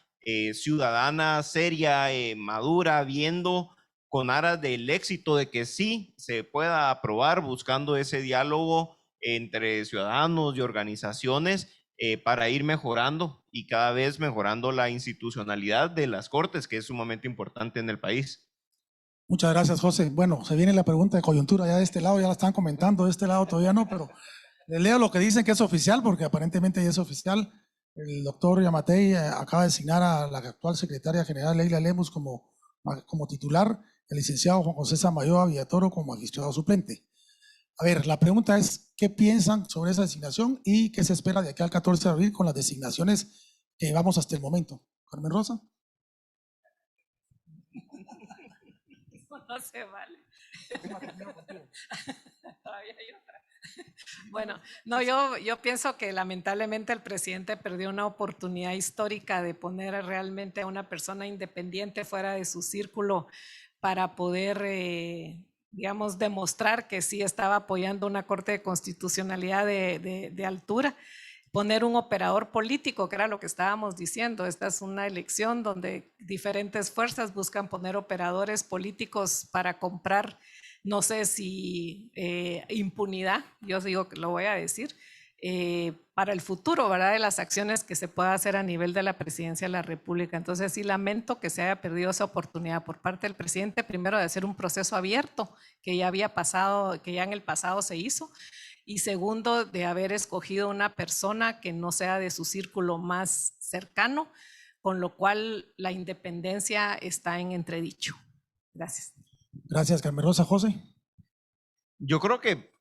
S4: ciudadana, seria, madura, viendo con aras del éxito de que sí se pueda aprobar, buscando ese diálogo entre ciudadanos y organizaciones para ir mejorando y cada vez mejorando la institucionalidad de las Cortes, que es sumamente importante en el país.
S2: Muchas gracias, José. Bueno, se viene la pregunta de coyuntura. Ya de este lado ya la están comentando, de este lado todavía no, pero les leo lo que dicen que es oficial, porque aparentemente ya es oficial. El doctor Yamatei acaba de designar a la actual secretaria general Leila Lemus como titular, el licenciado Juan José Samayoa Villatoro como magistrado suplente. A ver, la pregunta es, ¿qué piensan sobre esa designación y qué se espera de aquí al 14 de abril con las designaciones que llevamos hasta el momento? Carmen Rosa.
S3: No se vale. Todavía hay otra. Bueno, no, yo pienso que lamentablemente el presidente perdió una oportunidad histórica de poner realmente a una persona independiente fuera de su círculo para poder, digamos, demostrar que sí estaba apoyando una Corte de Constitucionalidad de altura. Poner un operador político, que era lo que estábamos diciendo. Esta es una elección donde diferentes fuerzas buscan poner operadores políticos para comprar, no sé si impunidad, yo digo que lo voy a decir, para el futuro, ¿verdad? De las acciones que se pueda hacer a nivel de la Presidencia de la República. Entonces sí lamento que se haya perdido esa oportunidad por parte del presidente, primero de hacer un proceso abierto que ya había pasado, que ya en el pasado se hizo, y segundo, de haber escogido una persona que no sea de su círculo más cercano, con lo cual la independencia está en entredicho. Gracias.
S2: Gracias, Carmen Rosa. José.
S4: Yo creo que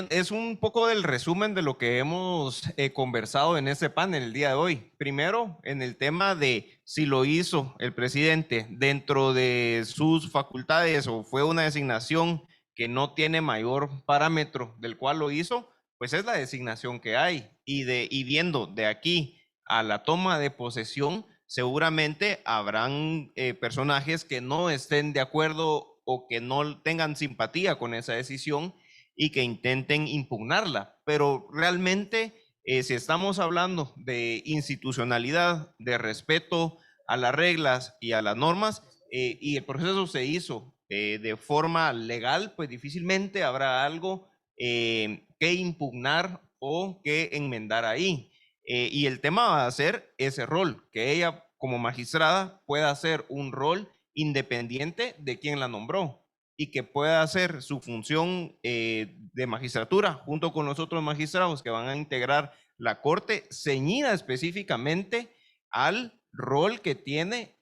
S4: es un poco del resumen de lo que hemos conversado en este panel el día de hoy. Primero, en el tema de si lo hizo el presidente dentro de sus facultades o fue una designación que no tiene mayor parámetro del cual lo hizo, pues es la designación que hay. Y viendo de aquí a la toma de posesión, seguramente habrán personajes que no estén de acuerdo o que no tengan simpatía con esa decisión y que intenten impugnarla. Pero realmente, si estamos hablando de institucionalidad, de respeto a las reglas y a las normas, y el proceso se hizo de forma legal, pues difícilmente habrá algo que impugnar o que enmendar ahí. Y el tema va a ser ese rol, que ella como magistrada pueda hacer un rol independiente de quien la nombró y que pueda hacer su función de magistratura junto con los otros magistrados que van a integrar la Corte, ceñida específicamente al rol que tiene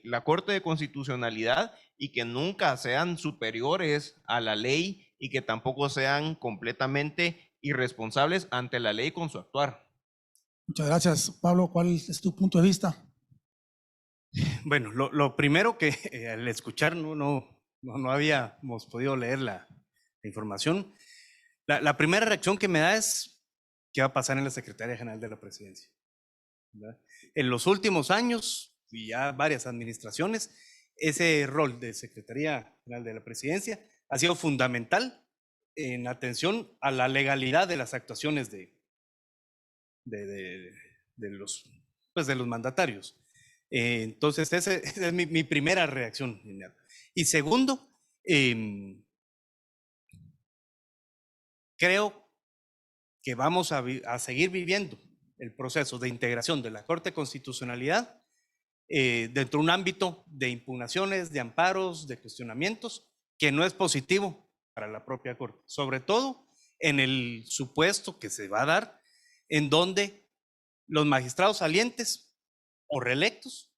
S4: la Corte de Constitucionalidad, y que nunca sean superiores a la ley y que tampoco sean completamente irresponsables ante la ley con su actuar.
S2: Muchas gracias. Pablo, ¿cuál es tu punto de vista?
S5: Bueno, lo primero que al escuchar no habíamos podido leer la información. La primera reacción que me da es qué va a pasar en la Secretaría General de la Presidencia, ¿verdad? En los últimos años y ya varias administraciones, ese rol de Secretaría General de la Presidencia ha sido fundamental en atención a la legalidad de las actuaciones de los mandatarios. Entonces, esa es mi primera reacción. Y segundo, creo que vamos a seguir viviendo el proceso de integración de la Corte de Constitucionalidad dentro de un ámbito de impugnaciones, de amparos, de cuestionamientos, que no es positivo para la propia Corte, sobre todo en el supuesto que se va a dar en donde los magistrados salientes o reelectos,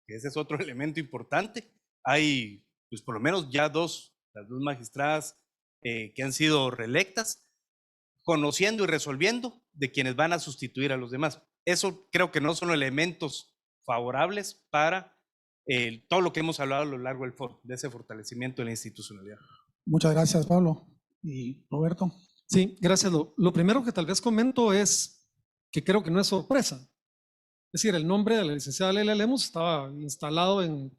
S5: que ese es otro elemento importante, hay pues por lo menos ya 2 las dos magistradas que han sido reelectas, conociendo y resolviendo de quienes van a sustituir a los demás. Eso creo que no son elementos favorables para todo lo que hemos hablado a lo largo del foro, de ese fortalecimiento de la institucionalidad.
S2: Muchas gracias, Pablo. Y Roberto.
S6: Sí, gracias. Lo primero que tal vez comento es que creo que no es sorpresa. Es decir, el nombre de la licenciada Leila Lemus estaba instalado en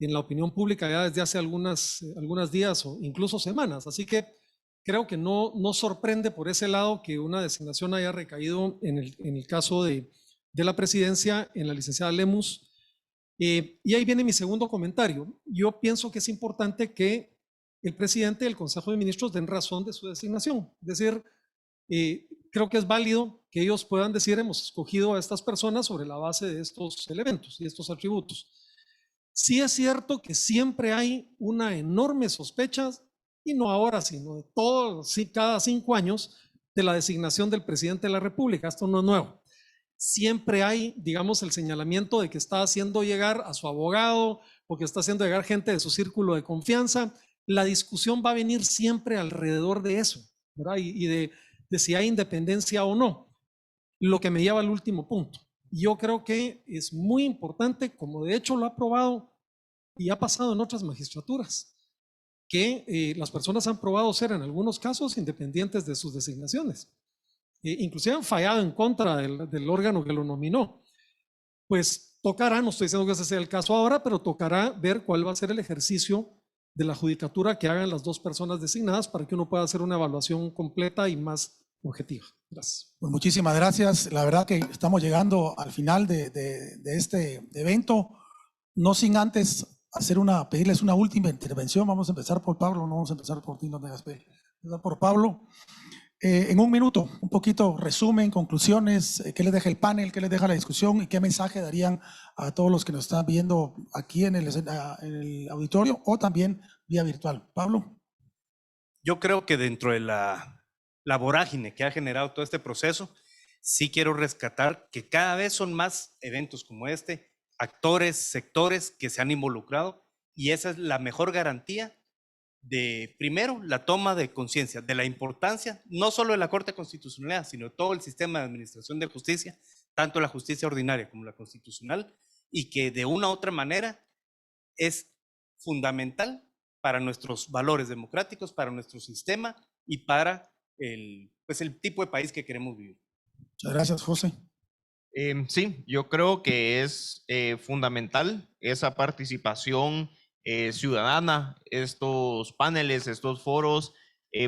S6: la opinión pública ya desde hace algunos días o incluso semanas. Así que creo que no sorprende por ese lado que una designación haya recaído en el caso de la presidencia en la licenciada Lemus. Y ahí viene mi segundo comentario. Yo pienso que es importante que el presidente y el Consejo de Ministros den razón de su designación. Es decir, creo que es válido que ellos puedan decir, hemos escogido a estas personas sobre la base de estos elementos y estos atributos. Sí es cierto que siempre hay una enorme sospecha, y no ahora, sino de todos, cada 5 años, de la designación del presidente de la República. Esto no es nuevo. Siempre hay, digamos, el señalamiento de que está haciendo llegar a su abogado o que está haciendo llegar gente de su círculo de confianza. La discusión va a venir siempre alrededor de eso, ¿verdad? Y de si hay independencia o no. Lo que me lleva al último punto. Yo creo que es muy importante, como de hecho lo ha probado y ha pasado en otras magistraturas, que las personas han probado ser en algunos casos independientes de sus designaciones. Inclusive han fallado en contra del órgano que lo nominó. Pues tocará, no estoy diciendo que ese sea el caso ahora, pero tocará ver cuál va a ser el ejercicio de la judicatura que hagan las dos personas designadas para que uno pueda hacer una evaluación completa y más objetiva. Gracias.
S2: Pues muchísimas gracias. La verdad que estamos llegando al final de este evento, no sin antes pedirles una última intervención. Vamos a empezar por Pablo, no vamos a empezar por ti, no me empezar por Pablo. En un minuto, un poquito resumen, conclusiones, qué les deja el panel, qué les deja la discusión y qué mensaje darían a todos los que nos están viendo aquí en el auditorio o también vía virtual. Pablo.
S5: Yo creo que dentro de la vorágine que ha generado todo este proceso, sí quiero rescatar que cada vez son más eventos como este, actores, sectores que se han involucrado, y esa es la mejor garantía de, primero, la toma de conciencia de la importancia, no solo de la Corte Constitucional, sino de todo el sistema de administración de justicia, tanto la justicia ordinaria como la constitucional, y que de una u otra manera es fundamental para nuestros valores democráticos, para nuestro sistema y para el tipo de país que queremos vivir.
S2: Muchas gracias, José.
S4: Sí, yo creo que es fundamental esa participación ciudadana, estos paneles, estos foros,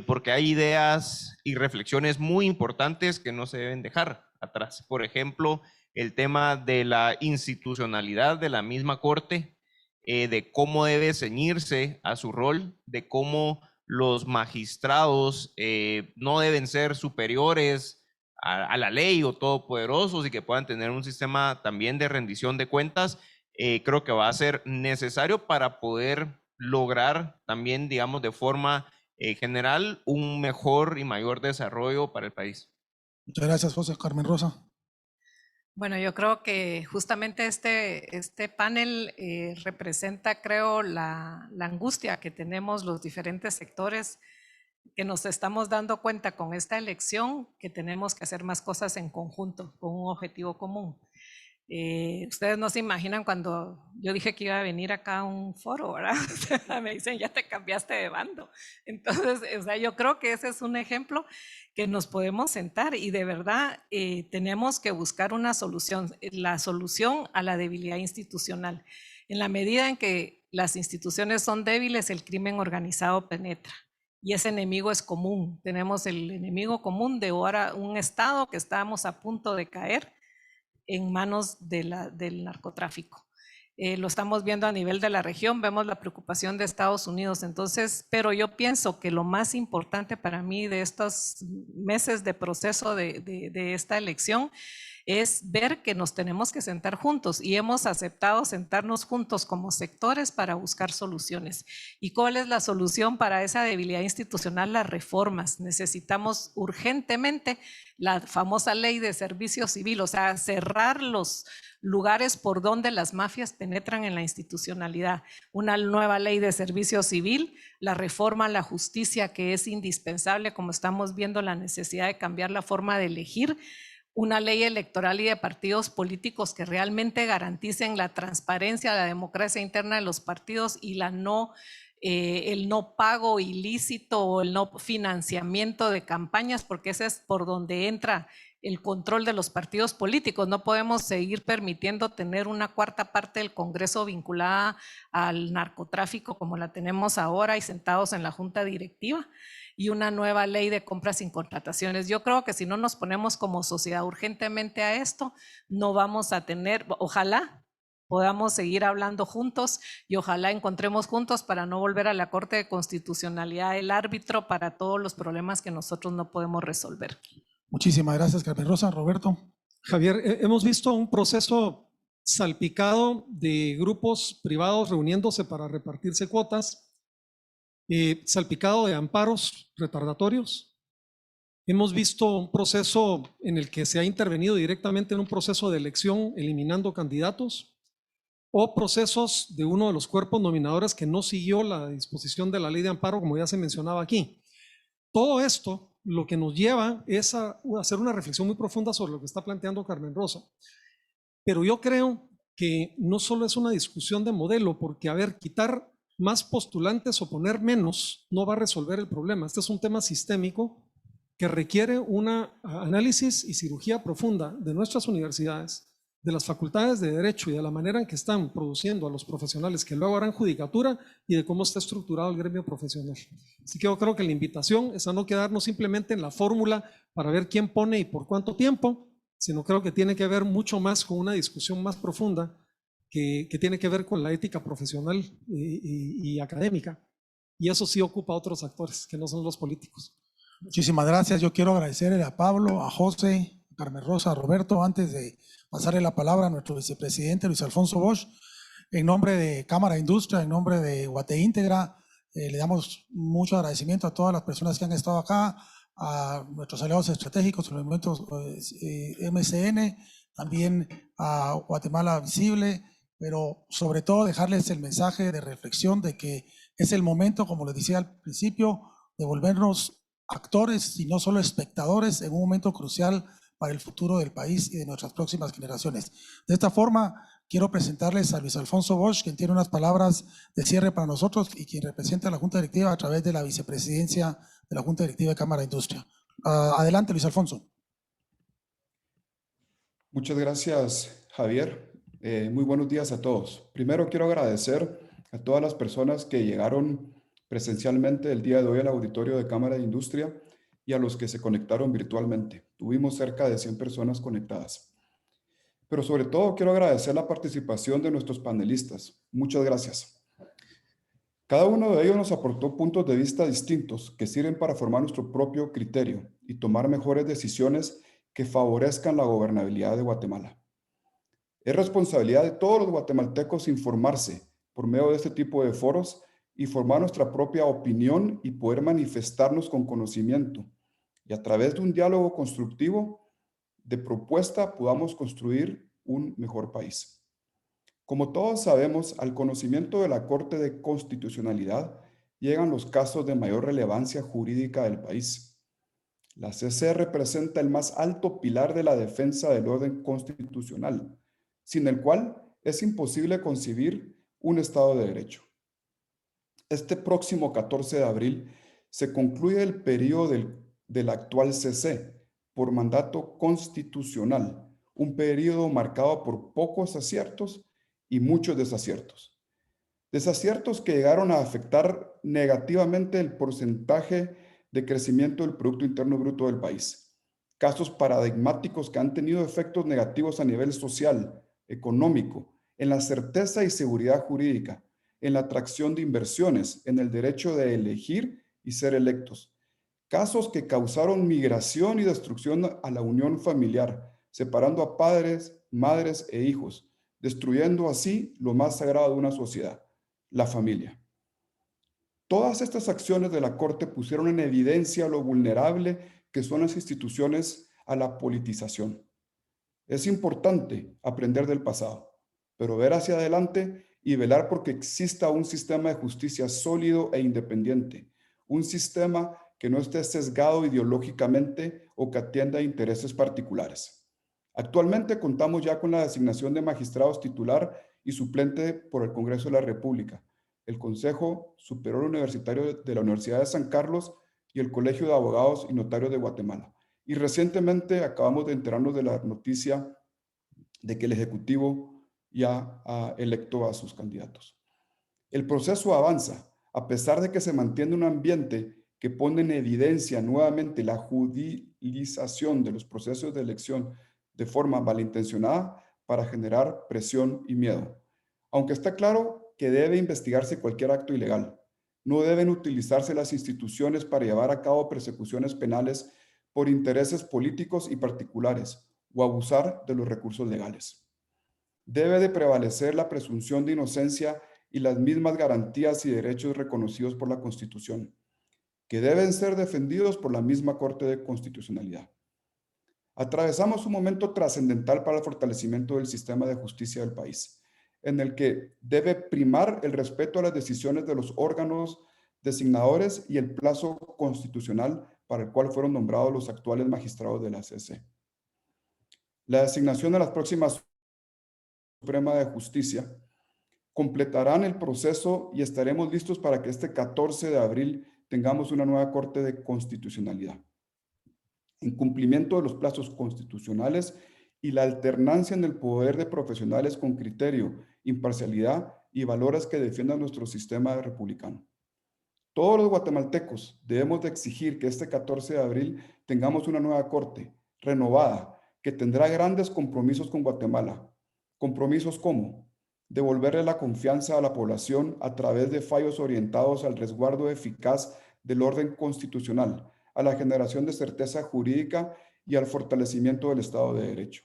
S4: porque hay ideas y reflexiones muy importantes que no se deben dejar atrás. Por ejemplo, el tema de la institucionalidad de la misma Corte, de cómo debe ceñirse a su rol, de cómo los magistrados no deben ser superiores a la ley o todopoderosos y que puedan tener un sistema también de rendición de cuentas. Creo que va a ser necesario para poder lograr también, digamos, de forma general, un mejor y mayor desarrollo para el país.
S2: Muchas gracias, José. Carmen Rosa.
S3: Bueno, yo creo que justamente este panel representa, creo, la angustia que tenemos los diferentes sectores, que nos estamos dando cuenta con esta elección que tenemos que hacer más cosas en conjunto, con un objetivo común. Ustedes no se imaginan cuando yo dije que iba a venir acá a un foro, ¿verdad? Me dicen, ya te cambiaste de bando. Entonces, o sea, yo creo que ese es un ejemplo que nos podemos sentar y de verdad tenemos que buscar una solución, la solución a la debilidad institucional. En la medida en que las instituciones son débiles, el crimen organizado penetra. Y ese enemigo es común. Tenemos el enemigo común de ahora un Estado que estábamos a punto de caer en manos del narcotráfico. Lo estamos viendo a nivel de la región, vemos la preocupación de Estados Unidos. Entonces, pero yo pienso que lo más importante para mí de estos meses de proceso de esta elección es ver que nos tenemos que sentar juntos y hemos aceptado sentarnos juntos como sectores para buscar soluciones. ¿Y cuál es la solución para esa debilidad institucional? Las reformas. Necesitamos urgentemente la famosa ley de servicio civil, o sea, cerrar los lugares por donde las mafias penetran en la institucionalidad. Una nueva ley de servicio civil, la reforma a la justicia, que es indispensable, como estamos viendo la necesidad de cambiar la forma de elegir, una ley electoral y de partidos políticos que realmente garanticen la transparencia, la democracia interna de los partidos y el no pago ilícito o el no financiamiento de campañas, porque ese es por donde entra el control de los partidos políticos. No podemos seguir permitiendo tener una cuarta parte del Congreso vinculada al narcotráfico como la tenemos ahora y sentados en la junta directiva, y una nueva ley de compras sin contrataciones. Yo creo que si no nos ponemos como sociedad urgentemente a esto, no vamos a tener, ojalá podamos seguir hablando juntos y ojalá encontremos juntos para no volver a la Corte de Constitucionalidad el árbitro para todos los problemas que nosotros no podemos resolver.
S2: Muchísimas gracias, Carmen Rosa. Roberto.
S6: Javier, hemos visto un proceso salpicado de grupos privados reuniéndose para repartirse cuotas, salpicado de amparos retardatorios. Hemos visto un proceso en el que se ha intervenido directamente en un proceso de elección eliminando candidatos, o procesos de uno de los cuerpos nominadores que no siguió la disposición de la ley de amparo, como ya se mencionaba aquí. Todo esto lo que nos lleva es a hacer una reflexión muy profunda sobre lo que está planteando Carmen Rosa. Pero yo creo que no solo es una discusión de modelo, porque, a ver, quitar más postulantes o poner menos no va a resolver el problema. Este es un tema sistémico que requiere un análisis y cirugía profunda de nuestras universidades, de las facultades de Derecho y de la manera en que están produciendo a los profesionales que luego harán judicatura y de cómo está estructurado el gremio profesional. Así que yo creo que la invitación es a no quedarnos simplemente en la fórmula para ver quién pone y por cuánto tiempo, sino creo que tiene que ver mucho más con una discusión más profunda que tiene que ver con la ética profesional y académica. Y eso sí ocupa a otros actores que no son los políticos.
S2: Muchísimas gracias. Yo quiero agradecerle a Pablo, a José, a Carmen Rosa, a Roberto. Antes de pasarle la palabra a nuestro vicepresidente Luis Alfonso Bosch, en nombre de Cámara de Industria, en nombre de Guate Íntegra, le damos mucho agradecimiento a todas las personas que han estado acá, a nuestros aliados estratégicos, los movimientos MCN, también a Guatemala Visible, pero sobre todo dejarles el mensaje de reflexión de que es el momento, como les decía al principio, de volvernos actores y no solo espectadores en un momento crucial para el futuro del país y de nuestras próximas generaciones. De esta forma, quiero presentarles a Luis Alfonso Bosch, quien tiene unas palabras de cierre para nosotros y quien representa a la Junta Directiva a través de la vicepresidencia de la Junta Directiva de Cámara de Industria. Adelante, Luis Alfonso.
S7: Muchas gracias, Javier. Muy buenos días a todos. Primero quiero agradecer a todas las personas que llegaron presencialmente el día de hoy al auditorio de Cámara de Industria y a los que se conectaron virtualmente. Tuvimos cerca de 100 personas conectadas. Pero sobre todo quiero agradecer la participación de nuestros panelistas. Muchas gracias. Cada uno de ellos nos aportó puntos de vista distintos que sirven para formar nuestro propio criterio y tomar mejores decisiones que favorezcan la gobernabilidad de Guatemala. Es responsabilidad de todos los guatemaltecos informarse por medio de este tipo de foros y formar nuestra propia opinión y poder manifestarnos con conocimiento. Y a través de un diálogo constructivo de propuesta podamos construir un mejor país. Como todos sabemos, al conocimiento de la Corte de Constitucionalidad llegan los casos de mayor relevancia jurídica del país. La CC representa el más alto pilar de la defensa del orden constitucional, sin el cual es imposible concebir un Estado de Derecho. Este próximo 14 de abril se concluye el periodo del actual CC por mandato constitucional, un periodo marcado por pocos aciertos y muchos desaciertos. Desaciertos que llegaron a afectar negativamente el porcentaje de crecimiento del Producto Interno Bruto del país. Casos paradigmáticos que han tenido efectos negativos a nivel social, económico, en la certeza y seguridad jurídica, en la atracción de inversiones, en el derecho de elegir y ser electos. Casos que causaron migración y destrucción a la unión familiar, separando a padres, madres e hijos, destruyendo así lo más sagrado de una sociedad, la familia. Todas estas acciones de la Corte pusieron en evidencia lo vulnerable que son las instituciones a la politización. Es importante aprender del pasado, pero ver hacia adelante y velar porque exista un sistema de justicia sólido e independiente, un sistema que no esté sesgado ideológicamente o que atienda a intereses particulares. Actualmente contamos ya con la designación de magistrados titular y suplente por el Congreso de la República, el Consejo Superior Universitario de la Universidad de San Carlos y el Colegio de Abogados y Notarios de Guatemala. Y recientemente acabamos de enterarnos de la noticia de que el Ejecutivo ya ha electo a sus candidatos. El proceso avanza, a pesar de que se mantiene un ambiente que pone en evidencia nuevamente la judicialización de los procesos de elección de forma malintencionada para generar presión y miedo. Aunque está claro que debe investigarse cualquier acto ilegal, no deben utilizarse las instituciones para llevar a cabo persecuciones penales por intereses políticos y particulares o abusar de los recursos legales. Debe de prevalecer la presunción de inocencia y las mismas garantías y derechos reconocidos por la Constitución, que deben ser defendidos por la misma Corte de Constitucionalidad. Atravesamos un momento trascendental para el fortalecimiento del sistema de justicia del país, en el que debe primar el respeto a las decisiones de los órganos designadores y el plazo constitucional para el cual fueron nombrados los actuales magistrados de la CC. La designación de las próximas Suprema de Justicia completarán el proceso y estaremos listos para que este 14 de abril tengamos una nueva Corte de Constitucionalidad. En cumplimiento de los plazos constitucionales y la alternancia en el poder de profesionales con criterio, imparcialidad y valores que defiendan nuestro sistema republicano. Todos los guatemaltecos debemos de exigir que este 14 de abril tengamos una nueva Corte renovada que tendrá grandes compromisos con Guatemala. Compromisos como devolverle la confianza a la población a través de fallos orientados al resguardo eficaz del orden constitucional, a la generación de certeza jurídica y al fortalecimiento del Estado de Derecho.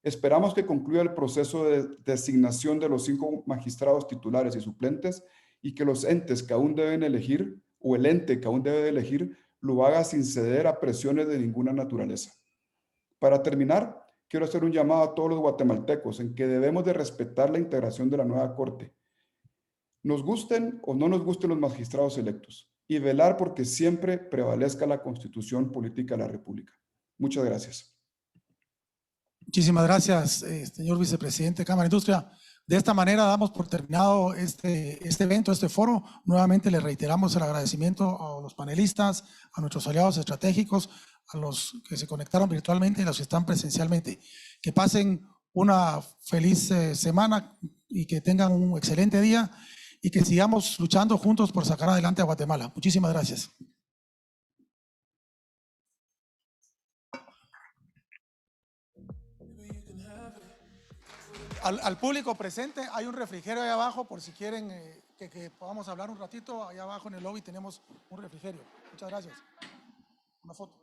S7: Esperamos que concluya el proceso de designación de los 5 magistrados titulares y suplentes y que los entes que aún deben elegir, o el ente que aún debe elegir, lo haga sin ceder a presiones de ninguna naturaleza. Para terminar, quiero hacer un llamado a todos los guatemaltecos en que debemos de respetar la integración de la nueva Corte. Nos gusten o no nos gusten los magistrados electos y velar porque siempre prevalezca la Constitución Política de la República. Muchas gracias.
S2: Muchísimas gracias, señor vicepresidente de Cámara de Industria. De esta manera damos por terminado este evento, este foro. Nuevamente le reiteramos el agradecimiento a los panelistas, a nuestros aliados estratégicos, a los que se conectaron virtualmente y a los que están presencialmente. Que pasen una feliz semana y que tengan un excelente día y que sigamos luchando juntos por sacar adelante a Guatemala. Muchísimas gracias. Al público presente, hay un refrigerio ahí abajo por si quieren que podamos hablar un ratito. Allá abajo en el lobby tenemos un refrigerio. Muchas gracias. Una foto.